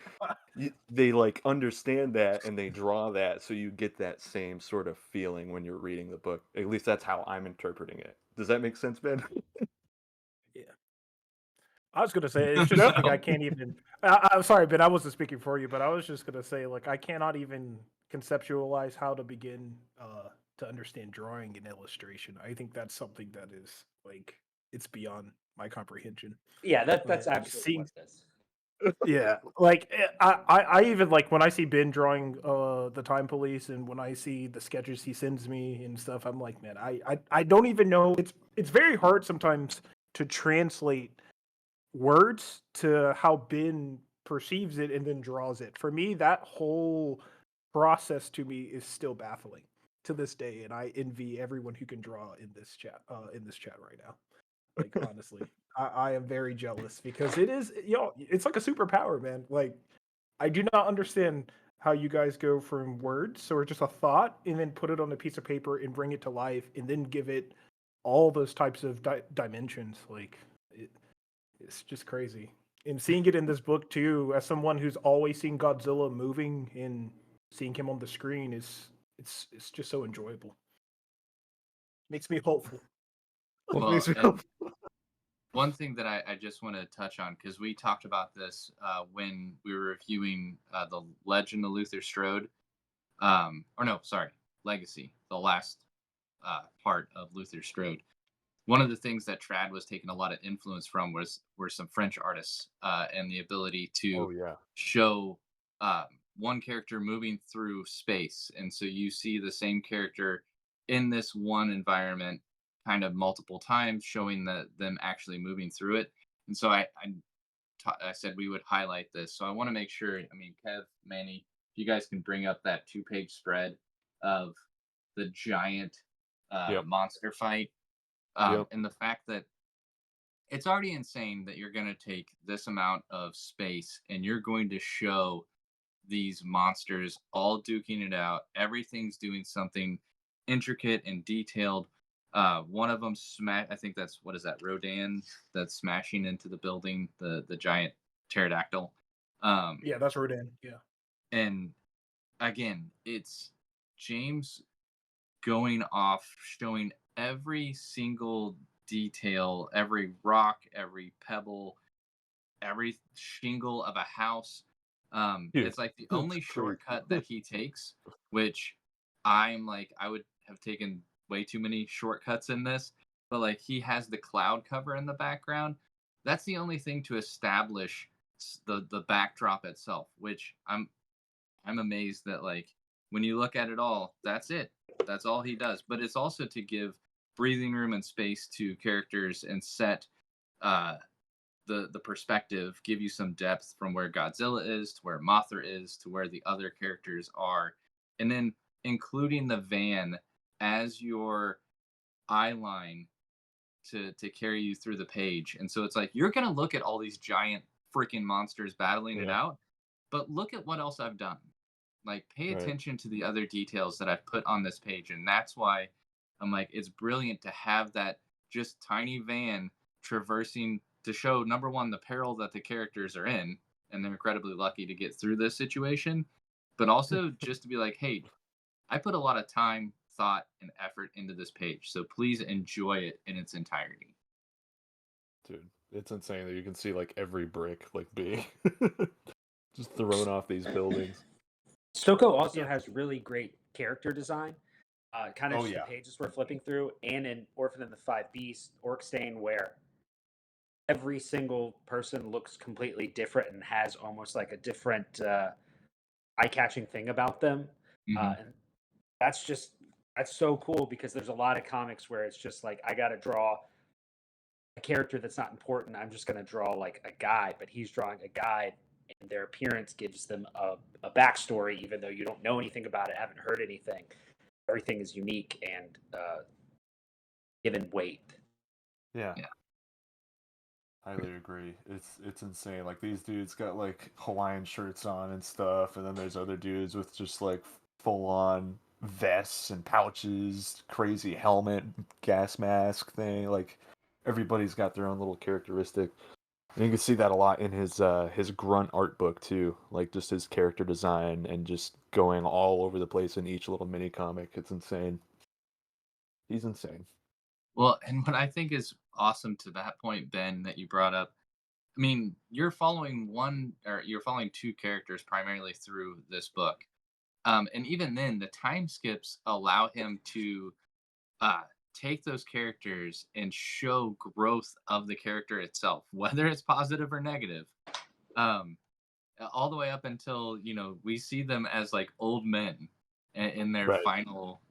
They like understand that and they draw that, so you get that same sort of feeling when you're reading the book. At least that's how I'm interpreting it. Does that make sense, Ben? Yeah. I was gonna say it's just something I can't even. I'm sorry, Ben. I wasn't speaking for you, but I was just gonna say like I cannot even conceptualize how to begin to understand drawing and illustration. I think that's something that is like it's beyond my comprehension. Yeah, that's But absolutely what it is. Yeah, like I even like when I see Ben drawing the Time Police, and when I see the sketches he sends me and stuff, I'm like, man, I don't even know. It's very hard sometimes to translate words to how Ben perceives it and then draws it. For me, that whole process to me is still baffling to this day, and I envy everyone who can draw in this chat right now. Like honestly, I am very jealous because it is, it's like a superpower, man. Like I do not understand how you guys go from words or just a thought and then put it on a piece of paper and bring it to life and then give it all those types of dimensions. Like it's just crazy. And seeing it in this book too, as someone who's always seen Godzilla moving and seeing him on the screen it's just so enjoyable. Makes me hopeful. Well, Makes me and hopeful. one thing that I just want to touch on, because we talked about this when we were reviewing the Legend of Luther Strode, or no, sorry, Legacy, the last part of Luther Strode. One of the things that Trad was taking a lot of influence from were some French artists and the ability to Oh yeah. show um, one character moving through space, and so you see the same character in this one environment kind of multiple times, showing them actually moving through it. And so I said we would highlight this. So I want to make sure. I mean, Kev, Manny, if you guys can bring up that 2-page spread of the giant Yep. monster fight, Yep. and the fact that it's already insane that you're going to take this amount of space and you're going to show these monsters all duking it out. Everything's doing something intricate and detailed. One of them I think that's, what is that, Rodan, that's smashing into the building, the giant pterodactyl. Yeah, that's Rodan. Yeah. And again, it's James going off, showing every single detail, every rock, every pebble, every shingle of a house. Dude, It's like the it's only crazy. shortcut that he takes, which I'm like, I would have taken way too many shortcuts in this, but like he has the cloud cover in the background. That's the only thing to establish the backdrop itself, which I'm amazed that, like, when you look at it all, that's it. That's all he does. But it's also to give breathing room and space to characters and set uh, the perspective, give you some depth from where Godzilla is to where Mothra is to where the other characters are, and then including the van as your eye line to carry you through the page. And so it's like you're gonna look at all these giant freaking monsters battling it Yeah. out, but look at what else I've done. Like, pay Right. attention to the other details that I've put on this page, and that's why I'm like, it's brilliant to have that just tiny van traversing to show, number one, the peril that the characters are in, and they're incredibly lucky to get through this situation, but also just to be like, hey, I put a lot of time, thought, and effort into this page, so please enjoy it in its entirety. Dude, it's insane that you can see like every brick like being just thrown off these buildings. Stoko also Yeah. has really great character design. Kind of Oh, just yeah. the pages we're flipping through, and in Orphan and the Five Beasts, Orkstain, where every single person looks completely different and has almost like a different eye-catching thing about them. Mm-hmm. And that's so cool because there's a lot of comics where it's just like I got to draw a character that's not important. I'm just going to draw like a guide, but he's drawing a guide, and their appearance gives them a backstory, even though you don't know anything about it, haven't heard anything. Everything is unique and given weight. Yeah. Yeah. Highly agree. It's insane. Like these dudes got like Hawaiian shirts on and stuff, and then there's other dudes with just like full on vests and pouches, crazy helmet, gas mask thing. Like everybody's got their own little characteristic. And you can see that a lot in his grunt art book too. Like just his character design and just going all over the place in each little mini comic. It's insane. He's insane. Well, and what I think is awesome to that point, Ben, that you brought up, I mean, you're following two characters primarily through this book. And even then, the time skips allow him to take those characters and show growth of the character itself, whether it's positive or negative. all the way up until we see them as like old men in their Right. final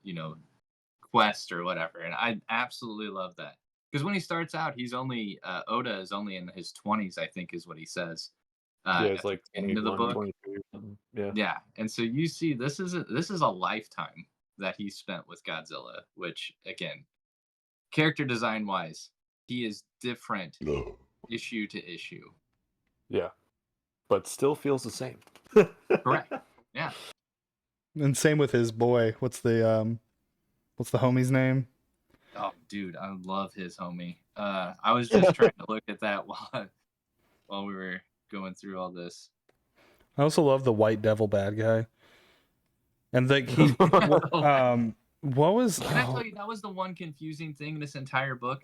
quest or whatever, and I absolutely love that because when he starts out, he's only Oda is only in his 20s, I think, is what he says. Yeah, At it's the like beginning of the 21, book. 23 or something. Yeah. Yeah, and so you see, this is a lifetime that he spent with Godzilla, which again, character design wise, he is different issue to issue. Yeah. But still feels the same. Correct. Yeah. And same with his boy. What's the homie's name? Oh, dude, I love his homie. I was just trying to look at that while we were going through all this. I also love the white devil bad guy. And like he what was Can I tell you, that was the one confusing thing in this entire book.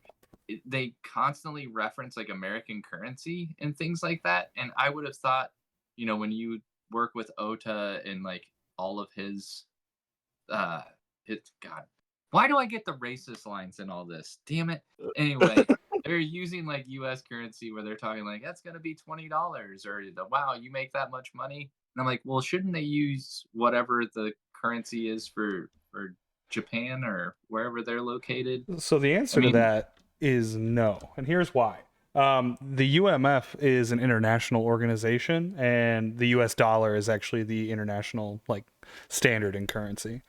They constantly reference like American currency and things like that, and I would have thought, when you work with Ota and like all of his, it's God, why do I get the racist lines in all this? Damn it. Anyway, they're using like U.S. currency where they're talking like that's gonna be $20 or wow, you make that much money, and I'm like, well, shouldn't they use whatever the currency is for Japan or wherever they're located? So the answer to that is no, and here's why. The UMF is an international organization, and the US dollar is actually the international like standard in currency.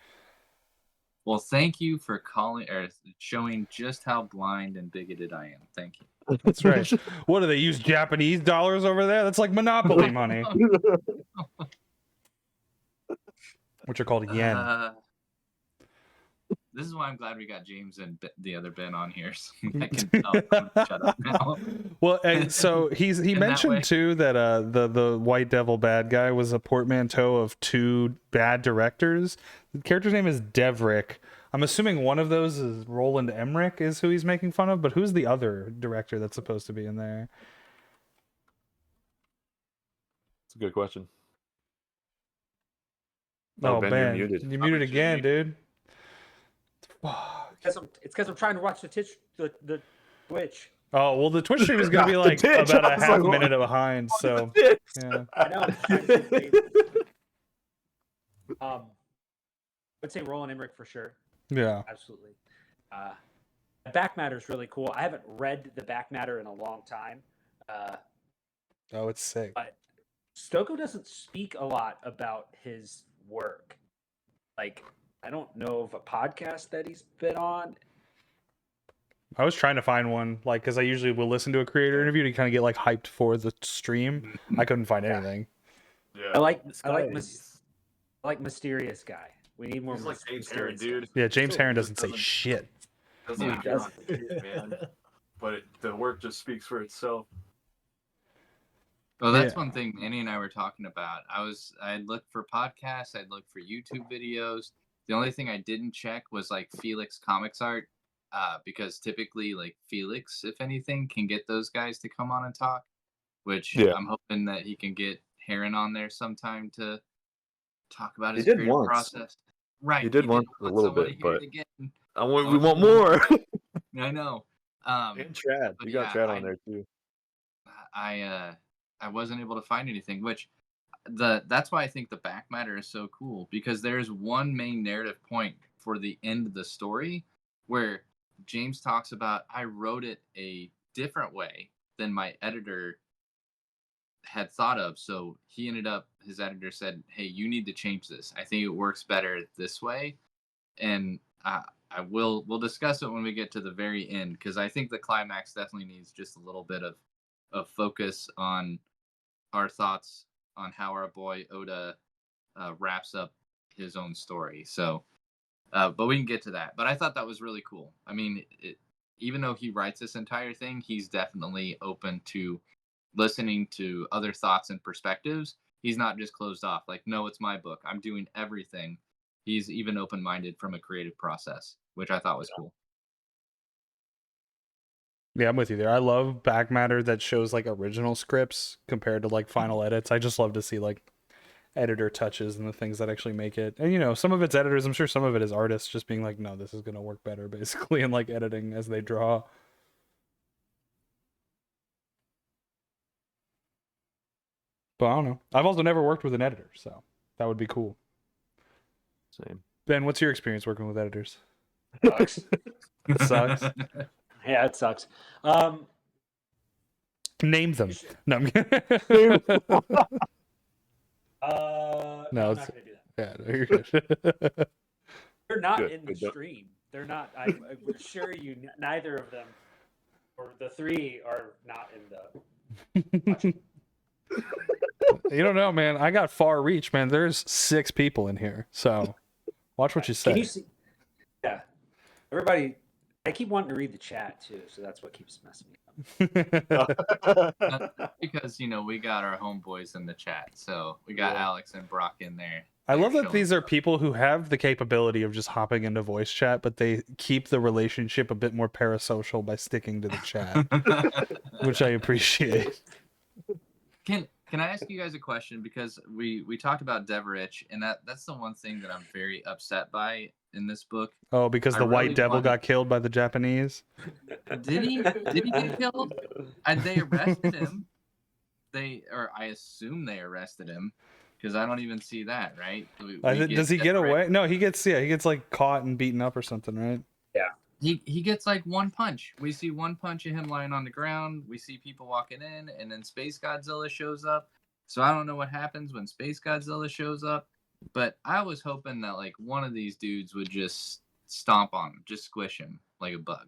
Well, thank you for calling or showing just how blind and bigoted I am. Thank you. That's right. What do they use, Japanese dollars over there? That's like monopoly money, which are called yen. This is why I'm glad we got James and the other Ben on here. So I can shut up now. Well, so he mentioned too that the white devil bad guy was a portmanteau of two bad directors. The character's name is Devrick. I'm assuming one of those is Roland Emmerich is who he's making fun of, but who's the other director that's supposed to be in there? It's a good question. Oh, Ben, Ben, you're muted. you're muted again, dude. It's because I'm trying to watch the Twitch. Oh, well, the Twitch stream is going to be like about a half minute behind, so yeah. I know. I'd say Roland Emmerich for sure. Yeah, absolutely. The back matter is really cool. I haven't read the back matter in a long time. Oh, it's sick. But Stoko doesn't speak a lot about his work. Like, I don't know of a podcast that he's been on. I was trying to find one, like, because I usually will listen to a creator interview to kind of get like hyped for the stream. I couldn't find anything. Yeah. I like Mysterious Guy. We need more. He's like James Herron, dude. Yeah, James Herron doesn't say shit. Doesn't appear on it, man. But the work just speaks for itself. Well, that's one thing Manny and I were talking about. I'd look for podcasts, I'd look for YouTube videos. The only thing I didn't check was like Felix Comics Art, because typically like Felix, if anything, can get those guys to come on and talk. Which I'm hoping that he can get Herron on there sometime to talk about his creative process. Right, he did once a little bit, but we want more. I know. And Chad, you got Chad on there too. I wasn't able to find anything, which that's why I think the back matter is so cool, because there's one main narrative point for the end of the story where James talks about, I wrote it a different way than my editor had thought of. So his editor said, hey, you need to change this. I think it works better this way. And we'll discuss it when we get to the very end, because I think the climax definitely needs just a little bit of focus on our thoughts on how our boy Oda wraps up his own story. So, but we can get to that. But I thought that was really cool. I mean, even though he writes this entire thing, he's definitely open to listening to other thoughts and perspectives. He's not just closed off. Like, no, it's my book. I'm doing everything. He's even open-minded from a creative process, which I thought was cool. Yeah, I'm with you there. I love back matter that shows like original scripts compared to like final edits. I just love to see like editor touches and the things that actually make it. And some of it's editors, I'm sure some of it is artists just being like, no, this is going to work better basically, and like editing as they draw. But I don't know. I've also never worked with an editor, so that would be cool. Same. Ben, what's your experience working with editors? Sucks. It sucks. Yeah, it sucks. Name them. No, I'm No, No, I'm it's- not going to do that. yeah, no, you're good. They're not Good, in the good job. stream. They're not. I would assure you, neither of them, or the three, are not in the. You don't know, man. I got far reach, man. There's 6 people in here, so watch what you say. Can you see? Yeah, everybody. I keep wanting to read the chat too, so that's what keeps messing me up. Because we got our homeboys in the chat, so we got Alex and Brock in there. I love They're that these showing are people who have the capability of just hopping into voice chat, but they keep the relationship a bit more parasocial by sticking to the chat, up. which I appreciate. Can I ask you guys a question? Because we talked about Deverich, and that's the one thing that I'm very upset by in this book. Oh, because I the really White Devil wanted- got killed by the Japanese? Did he get killed? And they arrested him. I assume they arrested him, because I don't even see that, right? Does he get Deverich. away? No, he gets like caught and beaten up or something, right? He gets like one punch. We see one punch of him lying on the ground. We see people walking in, and then Space Godzilla shows up. So I don't know what happens when Space Godzilla shows up, but I was hoping that like one of these dudes would just stomp on him, just squish him like a bug.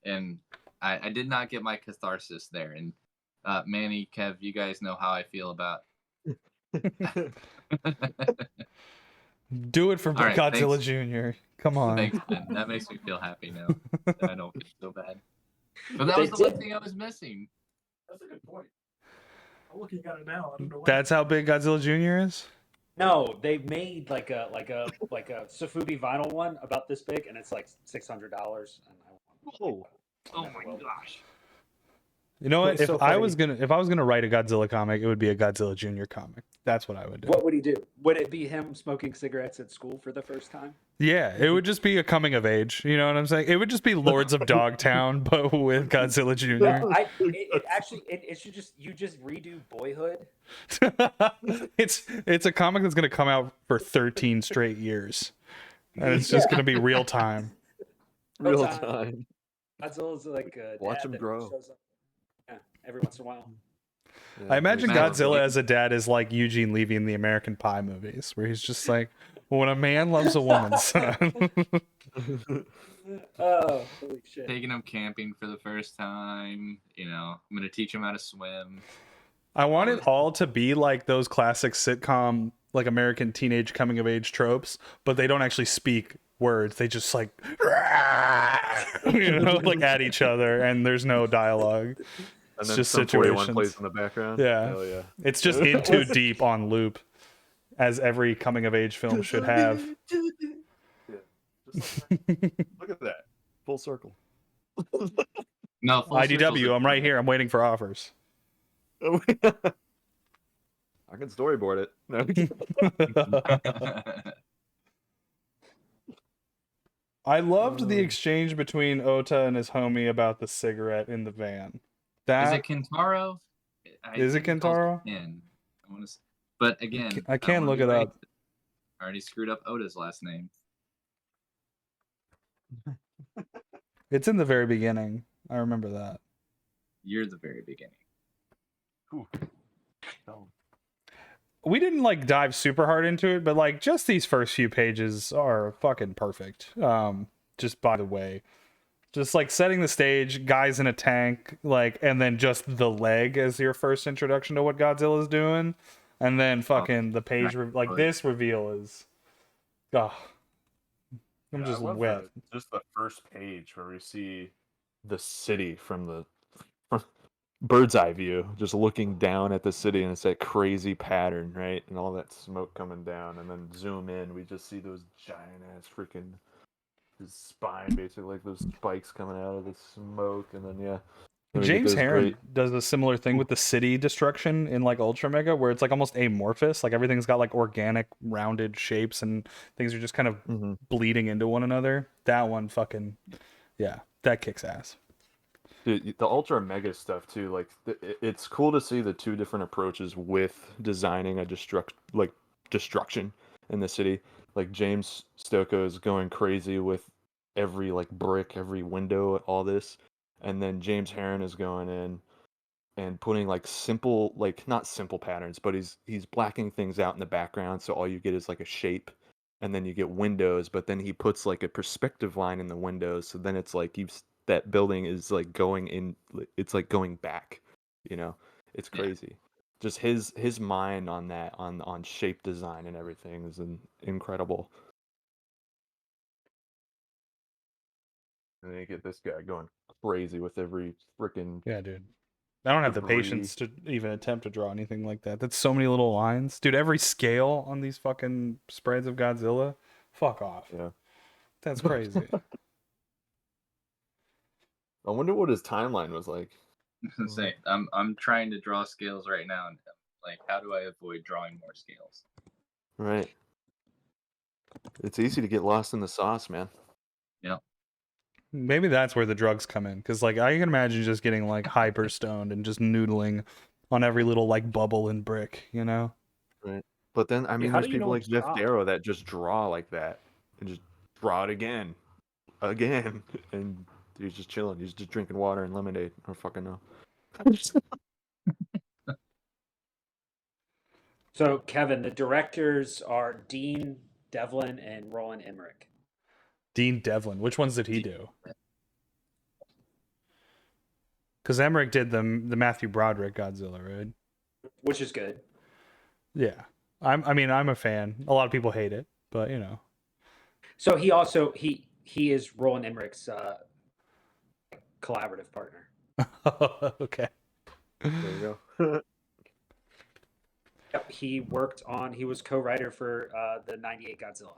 And I did not get my catharsis there. And Manny, Kev, you guys know how I feel about. Do it for All right, Godzilla thanks. Jr. Come on. Thanks, man. That makes me feel happy now. I don't feel so bad. But that They was the one did- thing I was missing. That's a good point. I'm looking at it now. I don't know why. That's how big Godzilla Jr. is? No, they made like a Sofubi vinyl one about this big, and it's like $600. And Oh, Oh my gosh. You know what? It's If so I funny. was gonna write a Godzilla comic, it would be a Godzilla Jr. comic. That's what I would do. what would he do? Would it be him smoking cigarettes at school for the first time? Yeah, it would just be a coming of age. You know what I'm saying? It would just be Lords of Dogtown, but with Godzilla Jr. It should just redo Boyhood. It's a comic that's gonna come out for 13 straight years, and it's just gonna be real time. real time. time. Godzilla's like a Watch dad him that grow. shows up, every once in a while. Yeah, I imagine Man, Godzilla like- as a dad is like Eugene Levy in the American Pie movies, where he's just like, "When a man loves a woman, son." Oh, holy shit! Taking him camping for the first time. I'm gonna teach him how to swim. I want it all to be like those classic sitcom, like American teenage coming of age tropes, but they don't actually speak words. They just like, like at each other, and there's no dialogue. And It's then just some 41 situations. plays in the background. Yeah. Hell yeah. It's just in too deep on loop, as every coming of age film should have. Just like that. Look at that. Full circle. No, full circle's IDW, a- I'm right here. I'm waiting for offers. I can storyboard it. No. I loved the exchange between Ota and his homie about the cigarette in the van. Is That it Kentaro? Is it think he calls Kentaro? Ken. I want to. But again, I can't wanna look be it right. up. I already screwed up Oda's last name. It's in the very beginning. I remember that. You're the very beginning. We didn't like dive super hard into it, but like just these first few pages are fucking perfect. Just by the way, just like setting the stage, guys in a tank, like, and then just the leg as your first introduction to what Godzilla's doing, and then fucking the page like this reveal is, oh, I'm Yeah, just I love wet. just the first page where we see the city from the bird's eye view, just looking down at the city, and it's that crazy pattern, right? And all that smoke coming down, and then zoom in, we just see those giant ass freaking his spine, basically like those spikes coming out of the smoke, and then then we get James those Herron great- does a similar thing with the city destruction in like Ultra Mega, where it's like almost amorphous, like everything's got like organic rounded shapes and things are just kind of Mhm. bleeding into one another. That one fucking, yeah, that kicks ass. The ultra mega stuff too. Like it's cool to see the two different approaches with designing a destruction in the city. Like James Stokoe is going crazy with every like brick, every window, all this, and then James Heron is going in and putting like simple, like not simple patterns, but he's blacking things out in the background, so all you get is like a shape, and then you get windows, but then he puts like a perspective line in the windows, so then it's like that building is like going in, it's like going back, you know, it's crazy. Just his mind on that, on shape design and everything is incredible. And then you get this guy going crazy with every freaking Yeah, dude. I don't have the debris. patience to even attempt to draw anything like that. That's so many little lines. Dude, every scale on these fucking spreads of Godzilla, fuck off. Yeah. That's crazy. I wonder what his timeline was like. Say, I'm trying to draw scales right now, and like, how do I avoid drawing more scales? Right. It's easy to get lost in the sauce, man. Yeah. Maybe that's where the drugs come in, because like I can imagine just getting like hyper stoned and just noodling on every little like bubble and brick, you know? Right. But then I mean how there's do you know people like it's Jeff not? Darrow that just draw like that and just draw it again. And he's just chilling. He's just drinking water and lemonade. I don't fucking know. So, Kevin, the directors are Dean Devlin and Roland Emmerich. Dean Devlin. Which ones did he do? Because Emmerich did the Matthew Broderick Godzilla, right? Which is good. Yeah. I'm a fan. A lot of people hate it, but you know. So he also he is Roland Emmerich's collaborative partner. Okay. There you go. Yep, he was co-writer for the '98 Godzilla.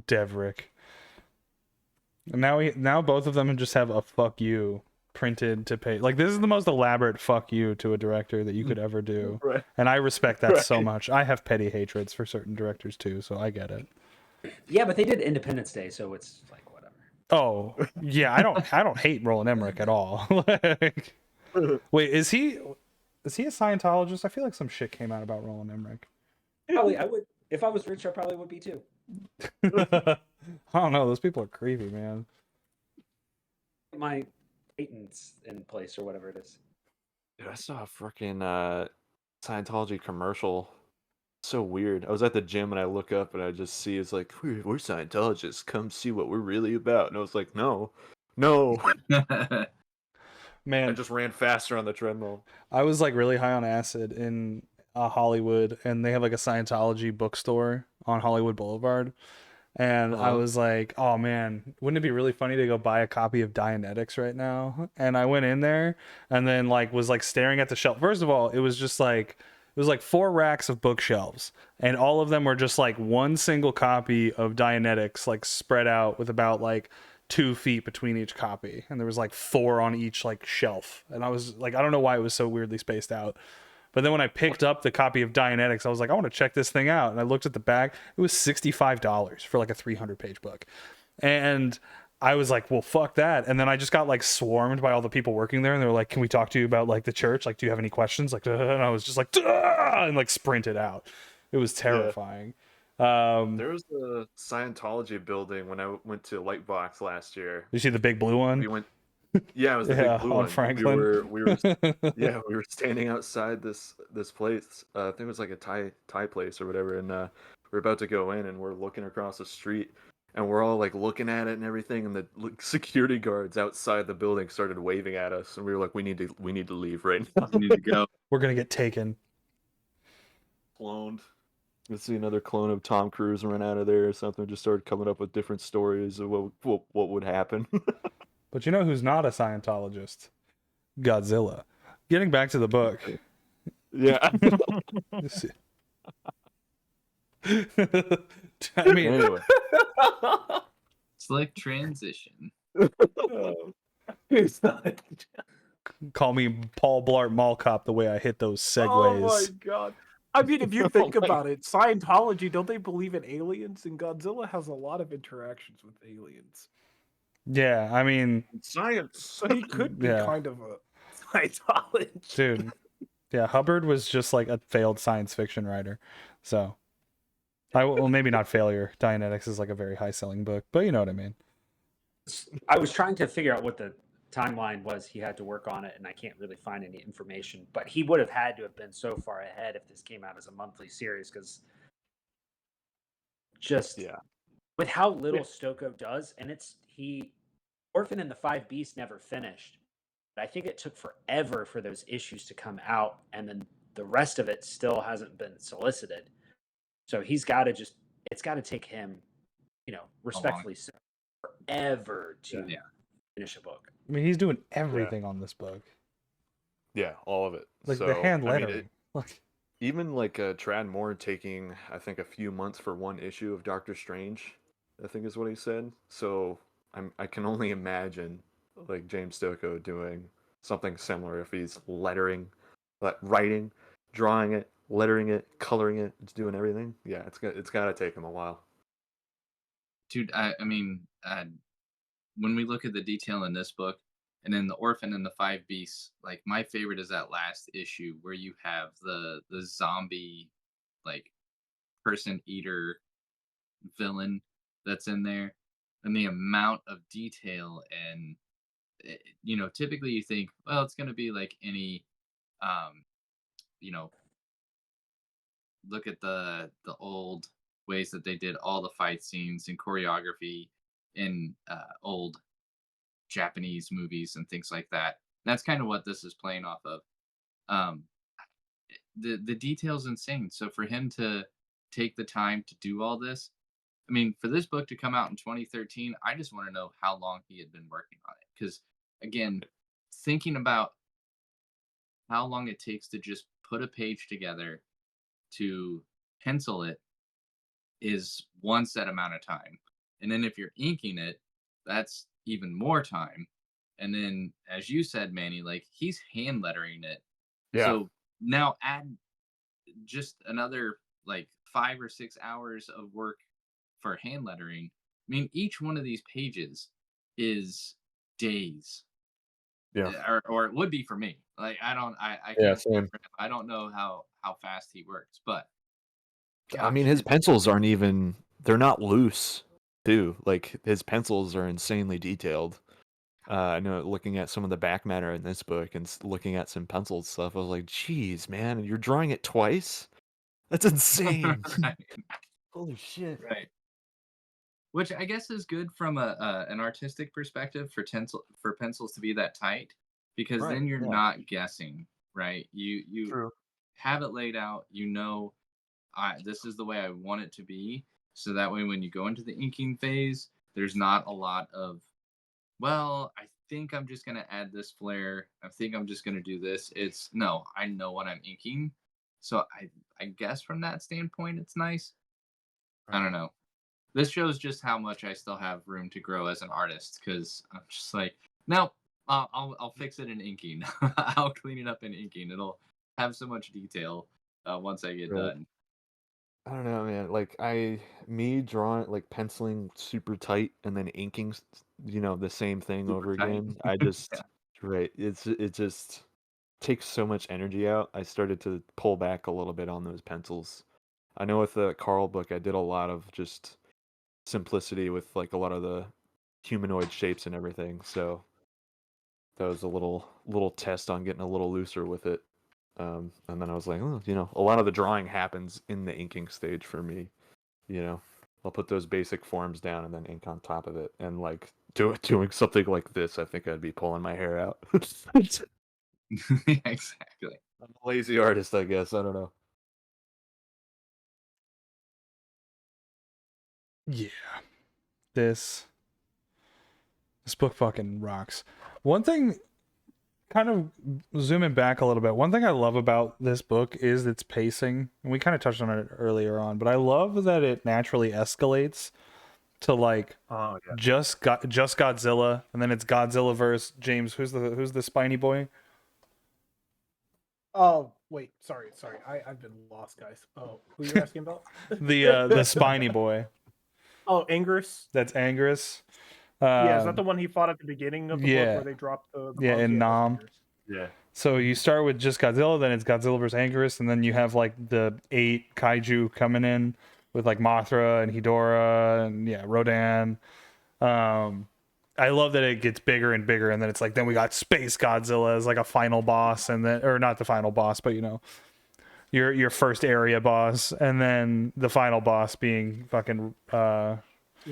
Devrick. Now both of them just have a fuck you printed to pay. Like this is the most elaborate fuck you to a director that you could ever do. Right. And I respect that so Right. much. I have petty hatreds for certain directors too, so I get it. Yeah, but they did Independence Day, so it's like whatever. Oh, yeah, I don't hate Roland Emmerich at all. Like, wait, is he a Scientologist? I feel like some shit came out about Roland Emmerich. Probably, I would. If I was rich, I probably would be too. I don't know. Those people are creepy, man. My patents in place or whatever it is. Dude, I saw a freaking Scientology commercial. So weird. I was at the gym and I look up and I just see it's like we're Scientologists. Come see what we're really about. And I was like, no. Man, I just ran faster on the treadmill. I was like really high on acid in Hollywood, and they have like a Scientology bookstore on Hollywood Boulevard. And I was like, oh man, wouldn't it be really funny to go buy a copy of Dianetics right now? And I went in there and then like was like staring at the shelf. First of all, it was like 4 racks of bookshelves, and all of them were just like one single copy of Dianetics, like spread out with about like 2 feet between each copy. And there was like 4 on each like shelf. And I was like, I don't know why it was so weirdly spaced out. But then when I picked up the copy of Dianetics, I was like, I want to check this thing out. And I looked at the back. It was $65 for like a 300-page book. And I was like, well, fuck that. And then I just got like swarmed by all the people working there. And they were like, can we talk to you about like the church? Like, do you have any questions? Like, and I was just like, and like sprinted out. It was terrifying. There was a Scientology building when I went to Lightbox last year. You see the big blue one? We went. Yeah, it was the Yeah, big blue on one. Franklin. We were we were standing outside this place. I think it was like a Thai place or whatever, and we're about to go in, and we're looking across the street, and we're all like looking at it and everything, and the security guards outside the building started waving at us, and we were like, we need to leave right now. We need to go. We're gonna get taken. Cloned. Let's see another clone of Tom Cruise run out of there or something. Just started coming up with different stories of what would happen. But you know who's not a Scientologist? Godzilla. Getting back to the book. Yeah. I mean, Anyway. It's like transition. It's not. call me Paul Blart Mall Cop the way I hit those segues. Oh my god. I mean, if you think Oh my- about it, Scientology, don't they believe in aliens? And Godzilla has a lot of interactions with aliens. Yeah, I mean, Science. So he could be Yeah. kind of a Scientologist. dude. Yeah, Hubbard was just like a failed science fiction writer. So, well, maybe not failure. Dianetics is like a very high selling book, but you know what I mean. I was trying to figure out what the timeline was he had to work on it, and I can't really find any information. But he would have had to have been so far ahead if this came out as a monthly series, because just Yeah. with how little Stoko does, and Orphan and the Five Beasts never finished. I think it took forever for those issues to come out, and then the rest of it still hasn't been solicited. So it's got to take him, respectfully, forever to finish a book. I mean, he's doing everything on this book, Yeah, all of it. like So, the hand I mean, lettering. Like, even like Trad Moore taking, I think, a few months for one issue of Doctor Strange, I think is what he said. So I can only imagine like James Stoko doing something similar if he's writing, drawing it, lettering it, coloring it, it's doing everything. Yeah, it's got to take him a while. Dude, I mean, when we look at the detail in this book, and then the Orphan and the Five Beasts, like my favorite is that last issue where you have the zombie, like person eater villain that's in there, and the amount of detail and typically you think, well, it's going to be like any um you know look at the old ways that they did all the fight scenes and choreography in old Japanese movies and things like that. That's kind of what this is playing off of. um the detail's insane, so for him to take the time to do all this, I mean, for this book to come out in 2013, I just want to know how long he had been working on it. Because, again, thinking about how long it takes to just put a page together to pencil it is one set amount of time. And then if you're inking it, that's even more time. And then, as you said, Manny, like he's hand lettering it. Yeah. So now add just another like 5 or 6 hours of work for hand lettering. I mean, each one of these pages is days. Yeah. Or it would be for me. Like I Yeah, can't speak same. for him. I don't know how fast he works, but I mean, his pencils aren't even, they're not loose, too. Like, his pencils are insanely detailed. I know looking at some of the back matter in this book and looking at some penciled stuff, I was like, geez, man, you're drawing it twice? That's insane. right, Holy shit. right. Which I guess is good from an artistic perspective for pencils to be that tight, because Right, then you're yeah. not guessing, right? You True. have it laid out, this is the way I want it to be. So that way, when you go into the inking phase, there's not a lot of, well, I think I'm just going to add this flare. I think I'm just going to do this. It's no, I know what I'm inking. So I guess from that standpoint, it's nice. I don't know. This shows just how much I still have room to grow as an artist, because I'm just like, no, I'll fix it in inking. I'll clean it up in inking. It'll have so much detail once I get Right. done. I don't know, man. Like me drawing, like penciling super tight and then inking, the same thing Super over tight. again. I just, Yeah. right. It just takes so much energy out. I started to pull back a little bit on those pencils. I know with the Carl book, I did a lot of just simplicity with like a lot of the humanoid shapes and everything. So that was a little test on getting a little looser with it. And then I was like, oh, a lot of the drawing happens in the inking stage for me. I'll put those basic forms down and then ink on top of it. And like doing something like this, I think I'd be pulling my hair out. Yeah, exactly. I'm a lazy artist, I guess. I don't know. yeah, this book fucking rocks. One thing, kind of zooming back a little bit, one thing I love about this book is its pacing, and we kind of touched on it earlier on, but I love that it naturally escalates to like just Godzilla, and then it's Godzilla versus James. Who's the spiny boy? Oh, wait, sorry. I've been lost, guys. Oh, who you asking about? The spiny boy. Oh, Angerus. That's Angerus. Yeah, is that the one he fought at the beginning of the book yeah. where they dropped the Yeah, bombs? in that's Nam. fingers. Yeah. So you start with just Godzilla, then it's Godzilla vs. Anguirus, and then you have like the 8 kaiju coming in with like Mothra and Hedorah and Rodan. I love that it gets bigger and bigger, and then it's like then we got Space Godzilla as like a final boss, and then or not the final boss, but your first area boss, and then the final boss being fucking King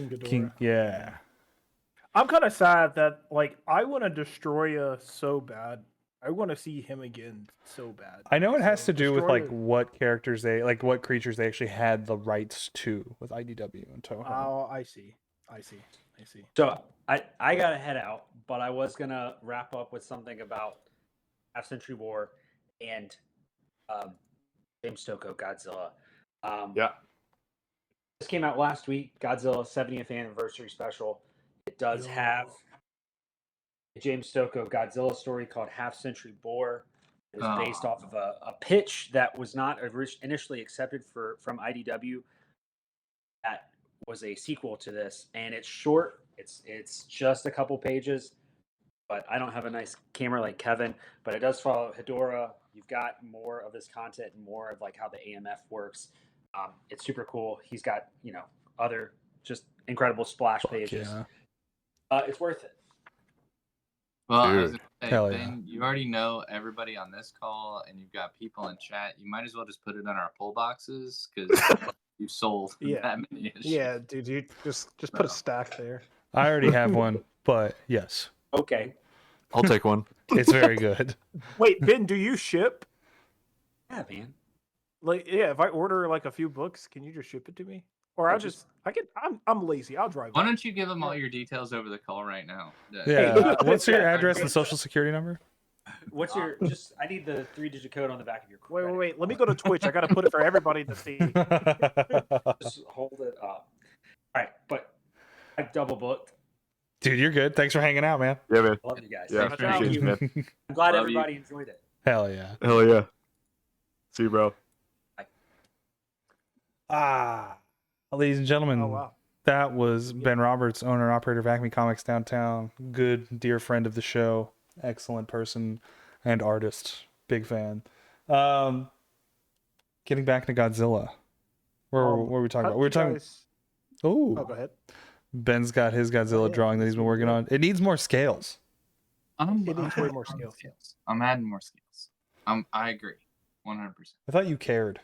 Ghidorah. King. Yeah. I'm kind of sad that like I want to Destroya so bad. I want to see him again so bad. I know it has So to do with like Destroya- what characters they like, what creatures they actually had the rights to with IDW and Toho. Oh, I see. So I gotta head out, but I was gonna wrap up with something about Half Century War and James Stokoe Godzilla. Yeah. This came out last week. Godzilla 70th anniversary special. It does have a James Stokoe Godzilla story called Half Century War. It was based off of a pitch that was not initially accepted from IDW. That was a sequel to this, and it's short. It's just a couple pages, but I don't have a nice camera like Kevin. But it does follow Hedorah. You've got more of his content and more of like how the AMF works. It's super cool. He's got other just incredible splash pages. Yeah. It's worth it. Well, I was Dude. gonna say, Hell Ben, you already know everybody on this call, and you've got people in chat. You might as well just put it on our pull boxes because you sold Yeah. that many issues. Yeah, dude, you just put a stack there. I already have one, but yes, Okay. I'll take one. it's very good. Wait, Ben, do you ship? Yeah, man. Like, yeah, if I order like a few books, can you just ship it to me? Or I'm lazy. I'll drive. Why up. don't you give them all your details over the call right now? Yeah. What's your address and social security number? What's your I need the 3-digit code on the back of your credit. Wait. Let me go to Twitch. I got to put it for everybody to see. Just hold it up. All right, but I've double booked. Dude, you're good. Thanks for hanging out, man. Yeah, man. Love you guys. Yeah, Thanks for having appreciate me. you, man. I'm glad Love you. everybody enjoyed it. Hell yeah. Hell yeah. See you, bro. Ladies and gentlemen, Oh wow. that was Ben Roberts, owner and operator of Acme Comics downtown. Good, dear friend of the show. Excellent person and artist. Big fan. Getting back to Godzilla. What were we talking about? We were talking. Oh, Oh, go ahead. Ben's got his Godzilla yeah, drawing that he's been working on. It needs more scales. It needs way more scale. I'm adding more skills. I agree, 100%. I thought you cared.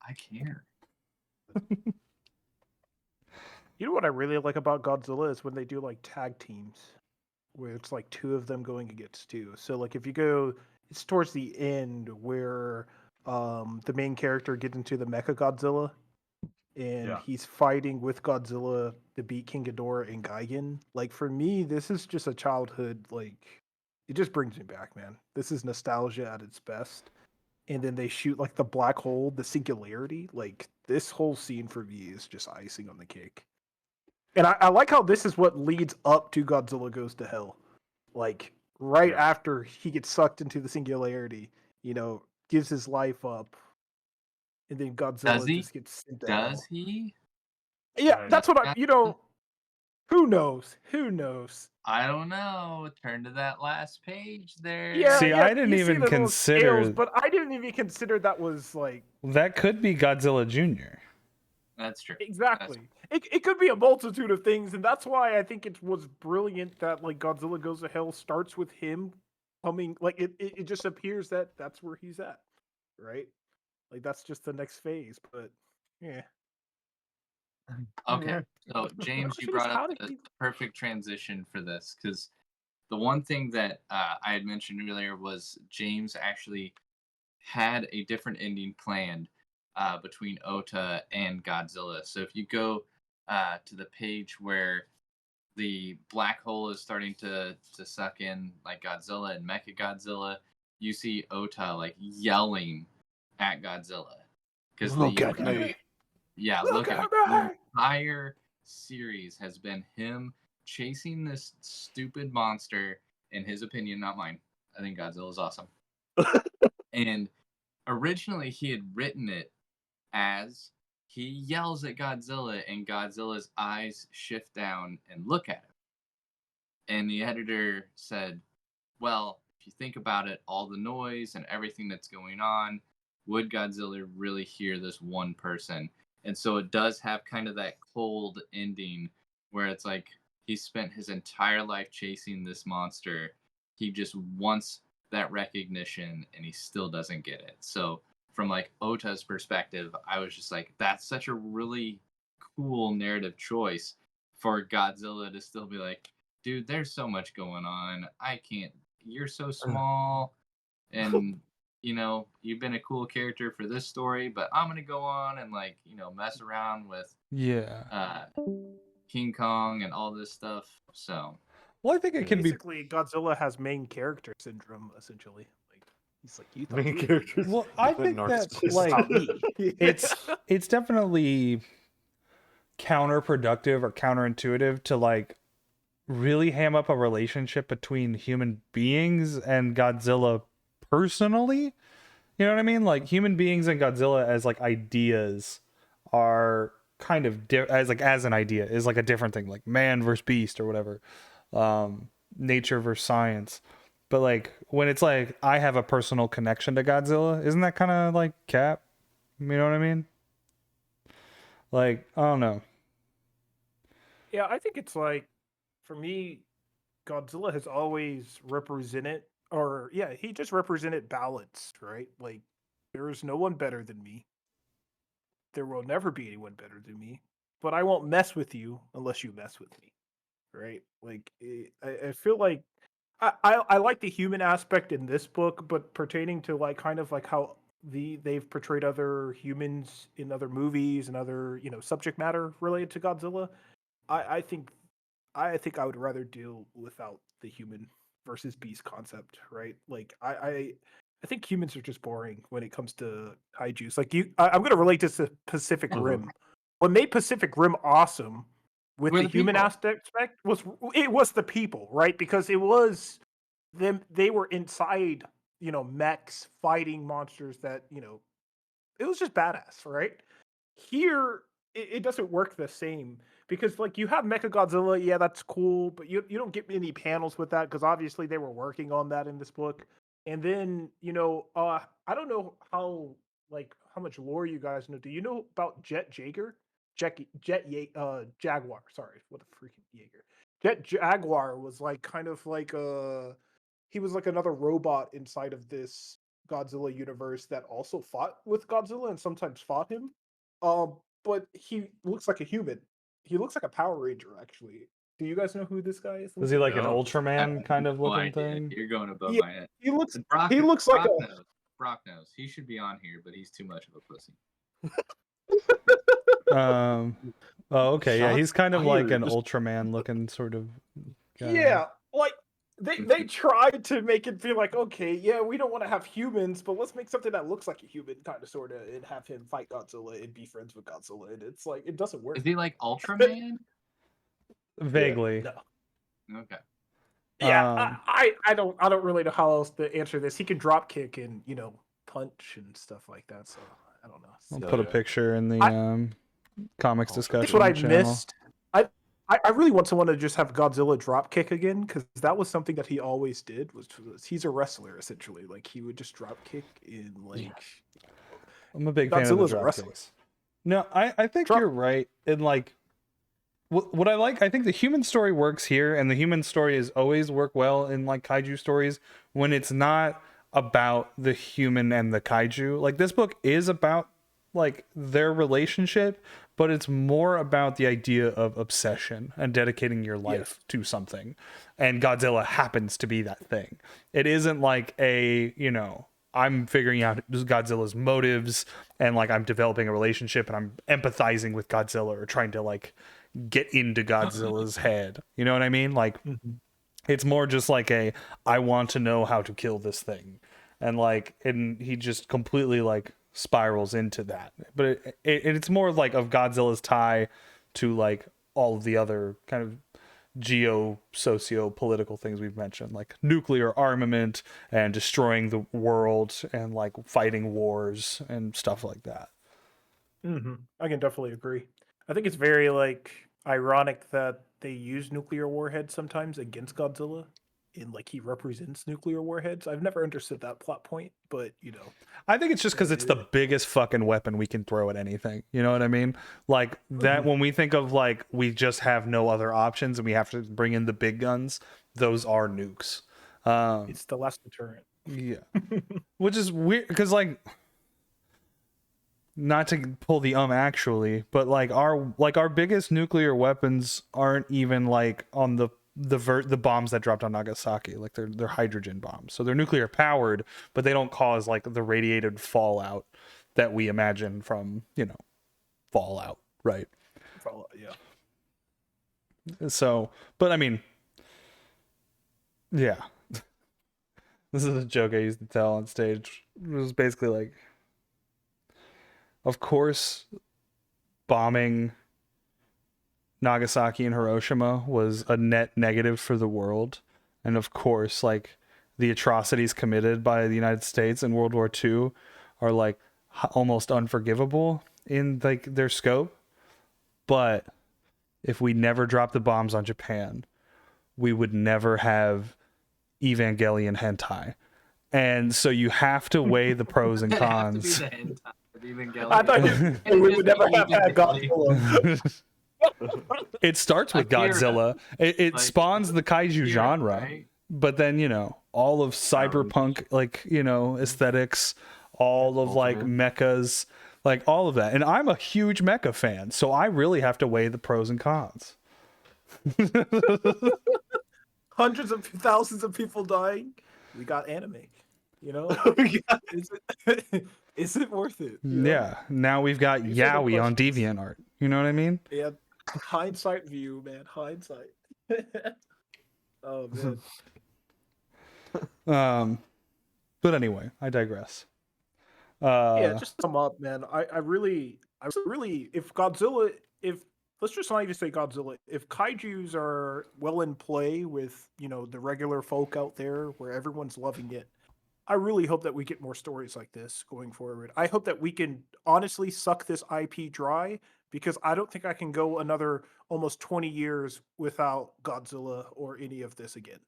I care. You know what I really like about Godzilla is when they do like tag teams, where it's like 2 of them going against 2. So like if you go, it's towards the end where the main character gets into the Mecha Godzilla, and Yeah. he's fighting with Godzilla to beat King Ghidorah and Gigan. Like for me, this is just a childhood. Like it just brings me back, man. This is nostalgia at its best. And then they shoot like the black hole, the singularity. Like this whole scene for me is just icing on the cake. And I like how this is what leads up to Godzilla Goes to Hell. Like right after he gets sucked into the singularity, gives his life up, and then Godzilla just gets sent to hell. Does he? Yeah, that's what who knows? Who knows? I don't know. Turn to that last page there. Yeah, See, I didn't you see even the little consider- scales, but I didn't even consider that was like That could be Godzilla Jr. That's true. exactly. It could be a multitude of things, and that's why I think it was brilliant that like Godzilla Goes to Hell starts with him coming. Like it just appears that that's where he's at, right? Like that's just the next phase. But yeah. Okay, so James, you Question is, brought how up did the he- perfect transition for this because the one thing that I had mentioned earlier was James actually had a different ending planned between Ota and Godzilla. So if you go to the page where the black hole is starting to suck in like Godzilla and Mecha Godzilla, you see Ota like yelling at Godzilla because Look at me. Yeah, Look at at me. The me. entire series has been him chasing this stupid monster, in his opinion, not mine. I think Godzilla's awesome. And originally he had written it as he yells at Godzilla and Godzilla's eyes shift down and look at him. And the editor said, well, if you think about it, all the noise and everything that's going on, would Godzilla really hear this one person? And so it does have kind of that cold ending where it's like he spent his entire life chasing this monster. He just wants that recognition and he still doesn't get it. So from like Ota's perspective, I was just like, that's such a really cool narrative choice for Godzilla to still be like, dude, there's so much going on. I can't, you're so small. And, you know, you've been a cool character for this story, but I'm going to go on and, like, you know, mess around with King Kong and all this stuff. So, well, I think it can be. Basically, Godzilla has main character syndrome, essentially. Like he's like, you thought Main you characters. Well, I think that narcissist. like it's definitely counterproductive or counterintuitive to like really ham up a relationship between human beings and Godzilla personally. You know what I mean? Like human beings and Godzilla as like ideas are kind of as an idea is like a different thing, like man versus beast or whatever, nature versus science. But like when it's like I have a personal connection to Godzilla, isn't that kind of like cap? You know what I mean? Like I don't know. Yeah, I think it's like, for me, Godzilla has always represented, or yeah, he just represented balance, right? Like, there is no one better than me. There will never be anyone better than me, but I won't mess with you unless you mess with me, right? Like, I feel like I like the human aspect in this book, but pertaining to like kind of like how they've portrayed other humans in other movies and other, you know, subject matter related to Godzilla, I think I would rather deal without the human versus beast concept, right? Like I think humans are just boring when it comes to kaiju's. Like I'm going to relate this to Pacific Rim. What made Pacific Rim awesome with We're the the human people. aspect was the people, right? Because it was them. They were inside, you know, mechs fighting monsters that, you know, it was just badass, right? Here, it doesn't work the same because like you have Mechagodzilla, yeah, that's cool, but you don't get any panels with that because obviously they were working on that in this book. And then, you know, I don't know how much lore you guys know. Do you know about Jet Jaeger? Jaguar, sorry, what a freaking Jaeger. Jet Jaguar was like kind of like he was like another robot inside of this Godzilla universe that also fought with Godzilla and sometimes fought him. But he looks like a human. He looks like a Power Ranger, actually. Do you guys know who this guy is? Is he like an No. Ultraman kind of no looking idea. thing? You're going above Yeah, my head. he looks. Brock, He looks like Brock a. knows. Brock knows. He should be on here, but he's too much of a pussy. Oh, okay. Yeah, he's kind of like an Shots Ultraman looking sort of guy. Yeah, like they tried to make it feel like, okay, yeah, we don't want to have humans, but let's make something that looks like a human, kind of, sort of, and have him fight Godzilla and be friends with Godzilla. And it's like it doesn't work. Is he like Ultraman? Vaguely. No. Okay. Yeah, I don't really know how else to answer this. He can drop kick and, you know, punch and stuff like that. So I don't know. I'll So, put a yeah. picture in the comics discussion. That's what I channel. missed. I really want someone to just have Godzilla drop kick again, because that was something that he always did. Was he's a wrestler essentially. Like he would just drop kick in like. I'm a big fan of the Godzilla's a drop wrestler. kicks. No, I think you're right. And like, what I like, I think the human story works here, and the human story is always work well in like kaiju stories when it's not about the human and the kaiju. Like this book is about like their relationship, but it's more about the idea of obsession and dedicating your life to something. And Godzilla happens to be that thing. It isn't like a, you know, I'm figuring out Godzilla's motives and like I'm developing a relationship and I'm empathizing with Godzilla or trying to like get into Godzilla's head. You know what I mean? Like it's more just like I want to know how to kill this thing. And like, and he just completely like spirals into that. But it's more like of Godzilla's tie to like all of the other kind of socio-political things we've mentioned, like nuclear armament and destroying the world and like fighting wars and stuff like that. I can definitely agree. I think it's very like ironic that they use nuclear warheads sometimes against Godzilla, and like he represents nuclear warheads. I've never understood that plot point, but you know, I think it's just because it's the biggest fucking weapon we can throw at anything. You know what I mean? Like that when we think of like we just have no other options and we have to bring in the big guns, those are nukes. it's the last deterrent. Yeah. Which is weird because like not to pull the actually, but like our biggest nuclear weapons aren't even like on the bombs that dropped on Nagasaki. Like they're hydrogen bombs. So they're nuclear powered, but they don't cause like the radiated fallout that we imagine from, you know, fallout, right? Fallout, yeah. So, but I mean, yeah. This is a joke I used to tell on stage. It was basically like, of course, bombing Nagasaki and Hiroshima was a net negative for the world. And of course, like the atrocities committed by the United States in World War II are like almost unforgivable in like their scope. But if we never dropped the bombs on Japan, we would never have Evangelion hentai. And so you have to weigh the pros and cons. I thought we would never have had Godzilla. It starts with Godzilla. It spawns the kaiju genre, right? but then, you know, all of cyberpunk, like, you know, aesthetics, all of like mechas, like all of that. And I'm a huge mecha fan, so I really have to weigh the pros and cons. Hundreds of thousands of people dying. We got anime, you know? Is it worth it? You know? Yeah. Now we've got These are the yaoi on questions. DeviantArt. You know what I mean? Yeah. Hindsight view, man. Hindsight. Oh man. But anyway, I digress. Yeah, just to sum up, man. I really, if Godzilla, let's just not even say Godzilla, if kaijus are well in play with, you know, the regular folk out there where everyone's loving it, I really hope that we get more stories like this going forward. I hope that we can honestly suck this IP dry, because I don't think I can go another almost 20 years without Godzilla or any of this again.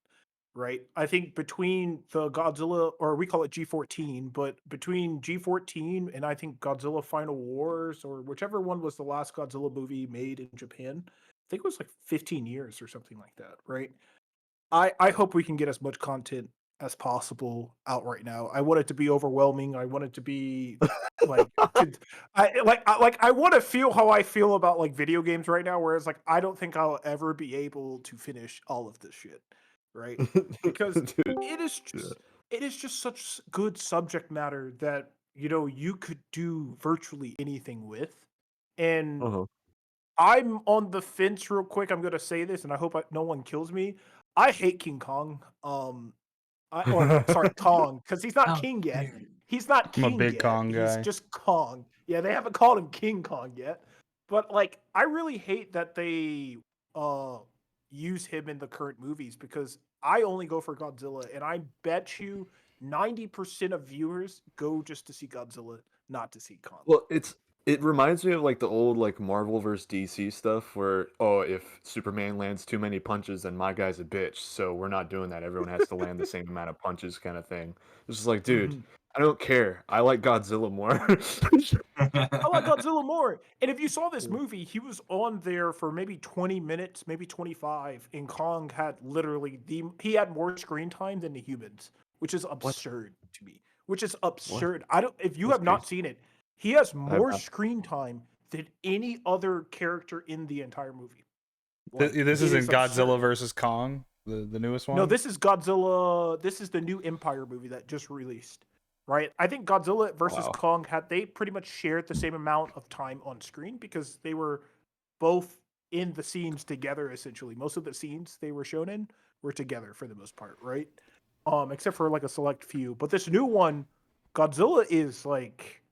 Right? I think between the Godzilla, or we call it G14, but between G14 and I think Godzilla Final Wars, or whichever one was the last Godzilla movie made in Japan, I think it was like 15 years or something like that, right? I hope we can get as much content as possible out right now. I want it to be overwhelming. I want it to be like I want to feel how I feel about like video games right now, whereas like I don't think I'll ever be able to finish all of this shit, right? Because it is just such good subject matter that, you know, you could do virtually anything with. And I'm on the fence real quick. I'm gonna say this, and I hope no one kills me. I hate King Kong. Sorry, Kong, because he's not king yet. He's not king I'm a big yet. Kong guy. He's just Kong. Yeah, they haven't called him King Kong yet. But like, I really hate that they use him in the current movies, because I only go for Godzilla, and I bet you 90% of viewers go just to see Godzilla, not to see Kong. Well, it reminds me of like the old like Marvel vs. DC stuff where, oh, if Superman lands too many punches, then my guy's a bitch, so we're not doing that. Everyone has to land the same amount of punches, kind of thing. It's just like, dude, I don't care. I like Godzilla more. I like Godzilla more. And if you saw this movie, he was on there for maybe 20 minutes, maybe 25, and Kong had literally he had more screen time than the humans, which is absurd to me. Which is absurd. If you have not seen it, he has more screen time than any other character in the entire movie. Like, this isn't Godzilla versus Kong, the newest one? No, this is Godzilla. This is the new Empire movie that just released. Right? I think Godzilla versus Kong they pretty much shared the same amount of time on screen, because they were both in the scenes together, essentially. Most of the scenes they were shown in were together for the most part, right? Except for like a select few. But this new one, Godzilla is like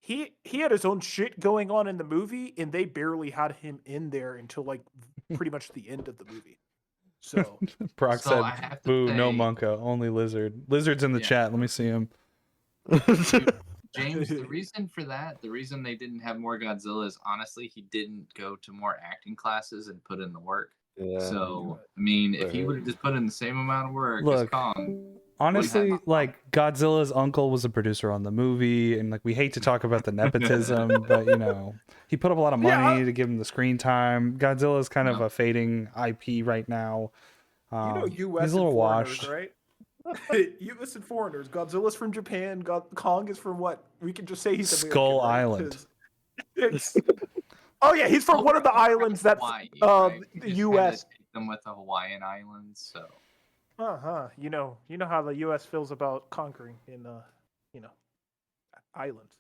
he had his own shit going on in the movie, and they barely had him in there until like pretty much the end of the movie. So Brock said, "Boo, no Monka, only Lizard." Lizard's in the chat. Let me see him. James, the reason for that, the reason they didn't have more Godzilla is honestly he didn't go to more acting classes and put in the work. Yeah. So I mean, if he Right. would have just put in the same amount of work as Look, Kong, honestly, like Godzilla's uncle was a producer on the movie, and like we hate to talk about the nepotism, but you know, he put up a lot of money to give him the screen time. Godzilla's kind of a fading IP right now. You know, He's U.S. a little and foreigners, washed. right? U.S. and foreigners. Godzilla's from Japan. Kong is from what? We can just say he's Skull American, right? Island. 'Cause It's... Oh yeah, he's from one of the islands that's Hawaii, the right? We just U.S. kinda take them with the Hawaiian Islands, so. You know how the U.S. feels about conquering in islands,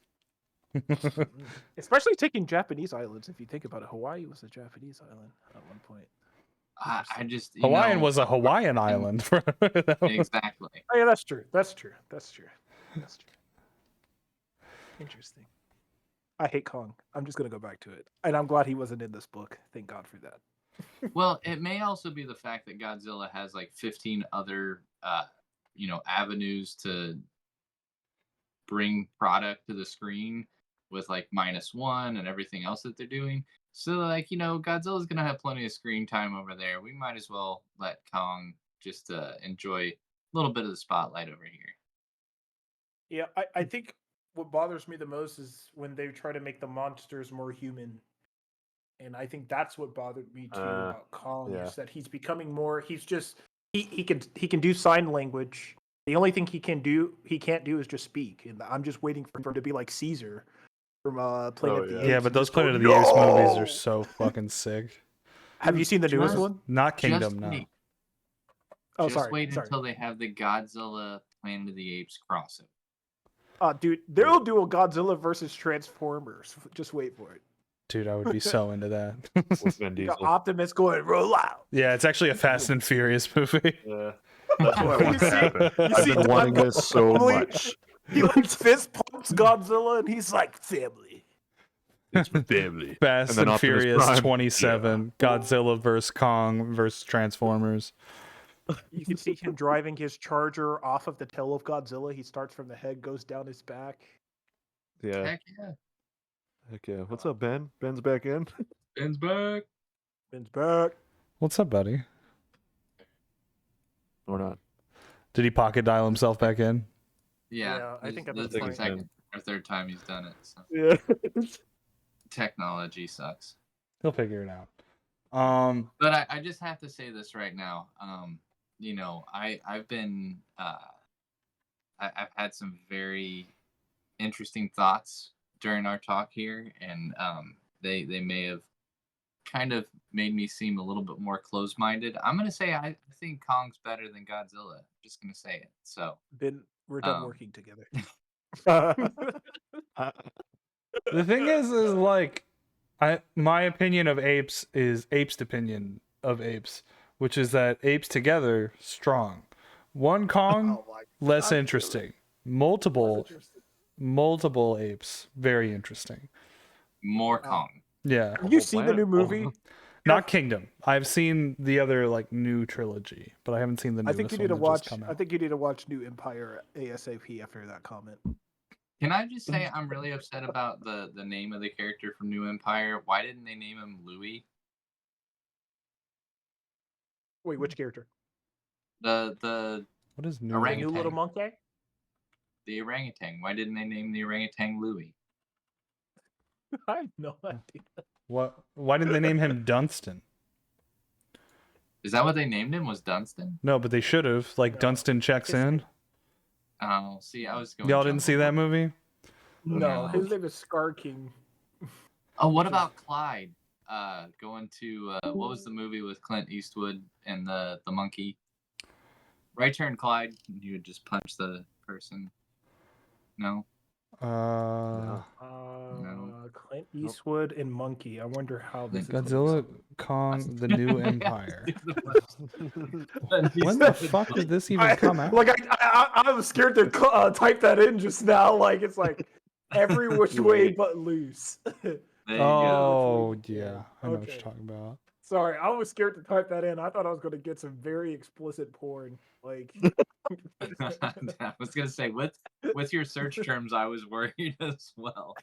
especially taking Japanese islands. If you think about it, Hawaii was a Japanese island at one point. I just Hawaiian was a Hawaiian island. Exactly. Oh yeah, that's true. Interesting. I hate Kong. I'm just gonna go back to it, and I'm glad he wasn't in this book. Thank God for that. Well, it may also be the fact that Godzilla has like 15 other, avenues to bring product to the screen with like -1 and everything else that they're doing. So like, Godzilla's gonna have plenty of screen time over there. We might as well let Kong just enjoy a little bit of the spotlight over here. Yeah, I think what bothers me the most is when they try to make the monsters more human. And I think that's what bothered me too about Kong is that he's becoming more. He's just he can do sign language. The only thing he can't do is just speak. And I'm just waiting for him to be like Caesar from Planet of the Apes. Yeah, but and those just go, Planet of the Apes movies are so fucking sick. Have you seen the newest one? Not Kingdom, no. Oh, just sorry. wait until they have the Godzilla Planet of the Apes crossover. Dude, they'll do a Godzilla versus Transformers. Just wait for it. Dude, I would be so into that. With Vin Diesel. Optimus going roll out. Yeah, it's actually a Fast and Furious movie. Yeah. That's what I want to happen. You I've see been wanting Doug this so Emily? much. He like fist pumps Godzilla and he's like family. It's for family. Fast then and Optimus Furious Prime. 27, Godzilla versus Kong versus Transformers. You can see him driving his charger off of the tail of Godzilla. He starts from the head, goes down his back. Yeah. Heck yeah. Heck yeah. What's up, Ben? Ben's back in. Ben's back. Ben's back. What's up, buddy? Or not. Did he pocket dial himself back in? Yeah, I think at that's this the point. second or third time he's done it. So. Yeah. Technology sucks. He'll figure it out. But I just have to say this right now. I've been I've had some very interesting thoughts during our talk here, and they may have kind of made me seem a little bit more closed-minded. I'm gonna say I think Kong's better than Godzilla. Just gonna say it. So Ben, we're done working together. The thing is like, my opinion of apes is apes' opinion of apes, which is that apes together strong. One Kong less interesting. Multiple apes very interesting. more Kong. Yeah. Have you seen the new movie? Not Kingdom. I've seen the other like new trilogy, but I haven't seen the I newest think you one need to that just watch. come out. I think you need to watch New Empire ASAP after that comment. Can I just say I'm really upset about the name of the character from New Empire? Why didn't they name him Louis? Wait, which character? The What is new? Orangutan. New little monkey? The orangutan. Why didn't they name the orangutan Louis? I have no idea. What? Why didn't they name him Dunstan? Is that what they named him? Was Dunstan? No, but they should have. Like No. Dunstan checks in. Oh, see, I was going. Y'all didn't see that movie? No, his name is Scar King. Oh, what about Clyde? Going to what was the movie with Clint Eastwood and the monkey? Right Turn Clyde. You would just punch the person. No. Clint Eastwood and Monkey. I wonder how this is Godzilla, Kong, the New Empire. When the fuck did this even come out? Like I was scared to type that in just now. Like it's like every which way but loose. There you Oh yeah, I know what Okay. you're talking about. Sorry, I was scared to type that in. I thought I was going to get some very explicit porn. Like I was gonna say with your search terms, I was worried as well.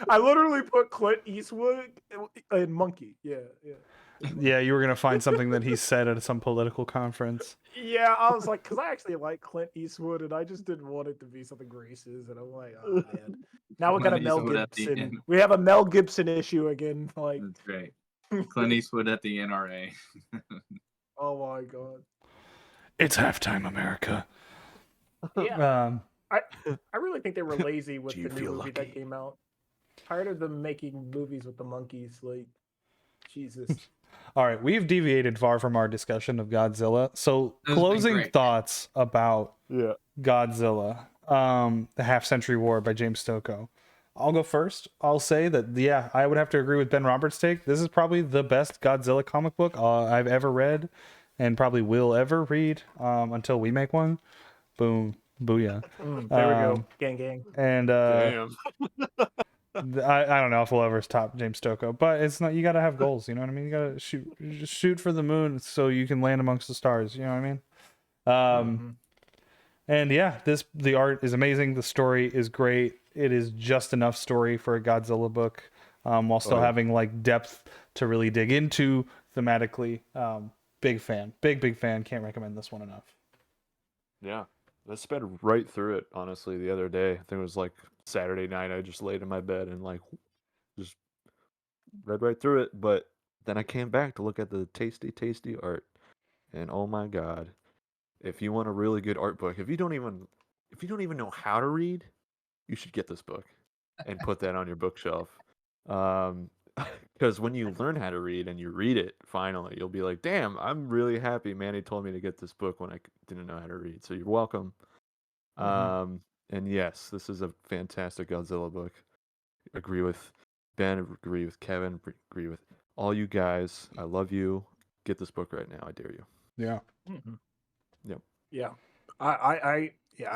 I literally put Clint Eastwood and Monkey. Yeah. Yeah, you were gonna find something that he said at some political conference. Yeah, I was like, because I actually like Clint Eastwood, and I just didn't want it to be something racist. And I'm like, oh man, now we got a Clint Mel Eastwood at the Gibson. end. We have a Mel Gibson issue again. Like, That's great. Clint Eastwood at the NRA. oh my god. It's halftime, America. Yeah, I really think they were lazy with Do you the new feel movie lucky? that came out. Tired of them making movies with the monkeys. Like, Jesus. All right, we've deviated far from our discussion of Godzilla. So, This has been closing great. thoughts about Yeah. Godzilla, The Half Century War by James Stokoe. I'll go first. I'll say that, yeah, I would have to agree with Ben Roberts' take. This is probably the best Godzilla comic book I've ever read and probably will ever read until we make one. Boom. Booyah. There we go. Gang, gang. And Damn. I don't know if we'll ever top James Stokoe, but it's not. You gotta have goals. You know what I mean? You gotta shoot for the moon so you can land amongst the stars. You know what I mean? And yeah, the art is amazing. The story is great. It is just enough story for a Godzilla book, while still having like depth to really dig into thematically. Big fan, big fan. Can't recommend this one enough. Yeah. I sped right through it, honestly, the other day. I think it was like Saturday night. I just laid in my bed and like just read right through it. But then I came back to look at the tasty art. And oh my god. If you want a really good art book, if you don't even know how to read, you should get this book and put that on your bookshelf. Because when you learn how to read and you read it, finally, you'll be like, damn, I'm really happy Manny told me to get this book when I didn't know how to read. So you're welcome. And yes, this is a fantastic Godzilla book. Agree with Ben, agree with Kevin, agree with all you guys. I love you. Get this book right now. I dare you. Yeah. Yep. Yeah. I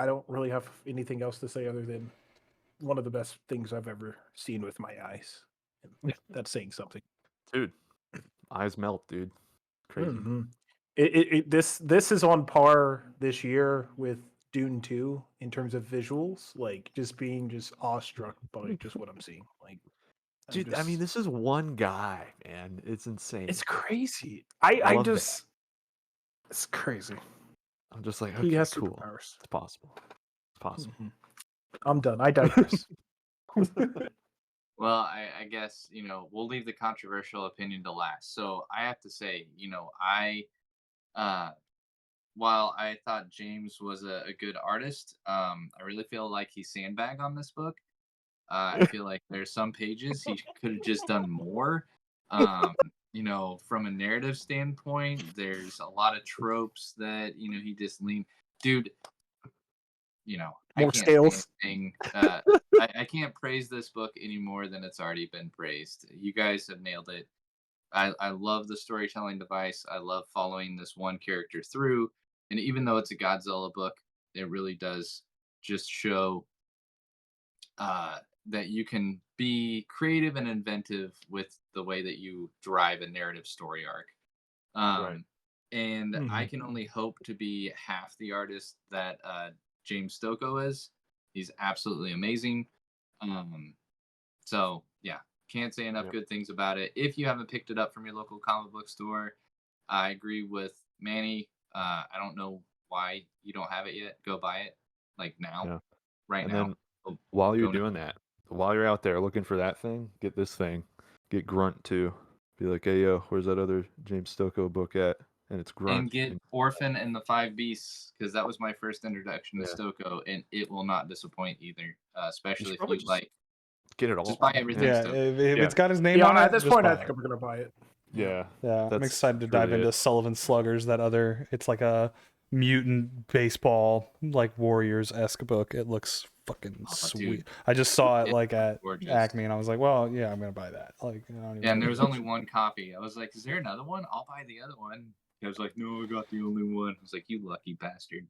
don't really have anything else to say other than one of the best things I've ever seen with my eyes. And that's saying something. Dude, eyes melt, dude. Crazy. This is on par this year with Dune 2 in terms of visuals, like just being just awestruck by just what I'm seeing. Like, Dude, I mean, this is one guy, man. It's insane. it's crazy. Love that. It's crazy. I'm just like, He okay, has cool. superpowers. It's possible. It's possible. I'm done. I digress. Well, I guess, we'll leave the controversial opinion to last. So I have to say, while I thought James was a good artist, I really feel like he sandbagged on this book. I feel like there's some pages he could have just done more. From a narrative standpoint, there's a lot of tropes that, he just leaned. Dude, I More can't scales. say anything. I can't praise this book any more than it's already been praised. You guys have nailed it. I love the storytelling device. I love following this one character through. And even though it's a Godzilla book, it really does just show that you can be creative and inventive with the way that you drive a narrative story arc. Right. And I can only hope to be half the artist that James Stokoe is. He's absolutely amazing. So yeah, can't say enough good things about it. If you haven't picked it up from your local comic book store, I agree with Manny. I don't know why you don't have it yet. Go buy it, like now, right And now. then while you're doing that, while you're out there looking for that thing, get this thing. Get Grunt too. Be like, hey yo, where's that other James Stokoe book at? And it's Grunt. And get Orphan and the Five Beasts, because that was my first introduction to Stokoe, and it will not disappoint either. Especially if you like. Get it all. Just buy everything. Yeah, if it's got his name on it, at this just point, buy I think it. I'm gonna buy it. Yeah. I'm excited to dive into Sullivan Sluggers. That other, it's like a mutant baseball, like Warriors-esque book. It looks fucking sweet. Dude. I just saw it like at gorgeous. Acme, and I was like, well, yeah, I'm gonna buy that. Like, I don't even and there was only one copy. I was like, is there another one? I'll buy the other one. I was like, no, I got the only one. I was like, you lucky bastard.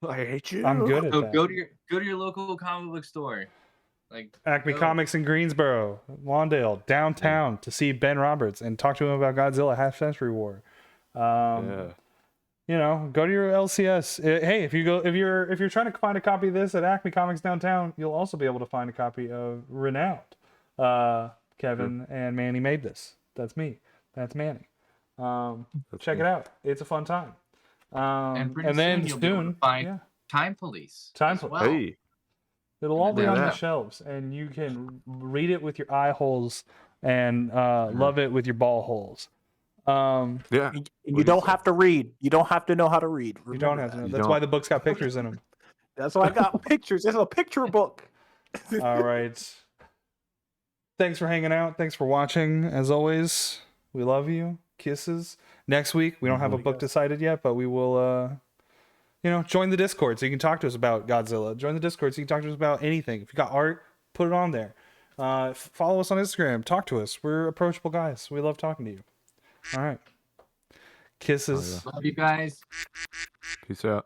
I hate you. I'm good at So that. go to your local comic book store. Like Acme go. Comics in Greensboro, Lawndale, downtown, to see Ben Roberts and talk to him about Godzilla Half Century War. You know, go to your LCS. Hey, if you're trying to find a copy of this at Acme Comics downtown, you'll also be able to find a copy of Renowned. Kevin and Manny made this. That's me. That's Manny. Check it out. It's a fun time. And pretty then soon you'll be able to find yeah, Time Police. Time as Police. well. Hey, it'll all be Look on at the that. shelves, and you can read it with your eye holes and love it with your ball holes. yeah. You What do don't you say? have to read. You don't have to know how to read. You don't Remember have to know. that. You That's don't. why the book's got pictures in them. That's why I got pictures. It's a picture book. All right. Thanks for hanging out. Thanks for watching. As always, we love you. Kisses. Next week, we don't have a book decided yet, but we will, join the Discord so you can talk to us about Godzilla. Join the Discord so you can talk to us about anything. If you got art, put it on there. Follow us on Instagram. Talk to us. We're approachable guys. We love talking to you. All right. Kisses. Love you guys. Peace out.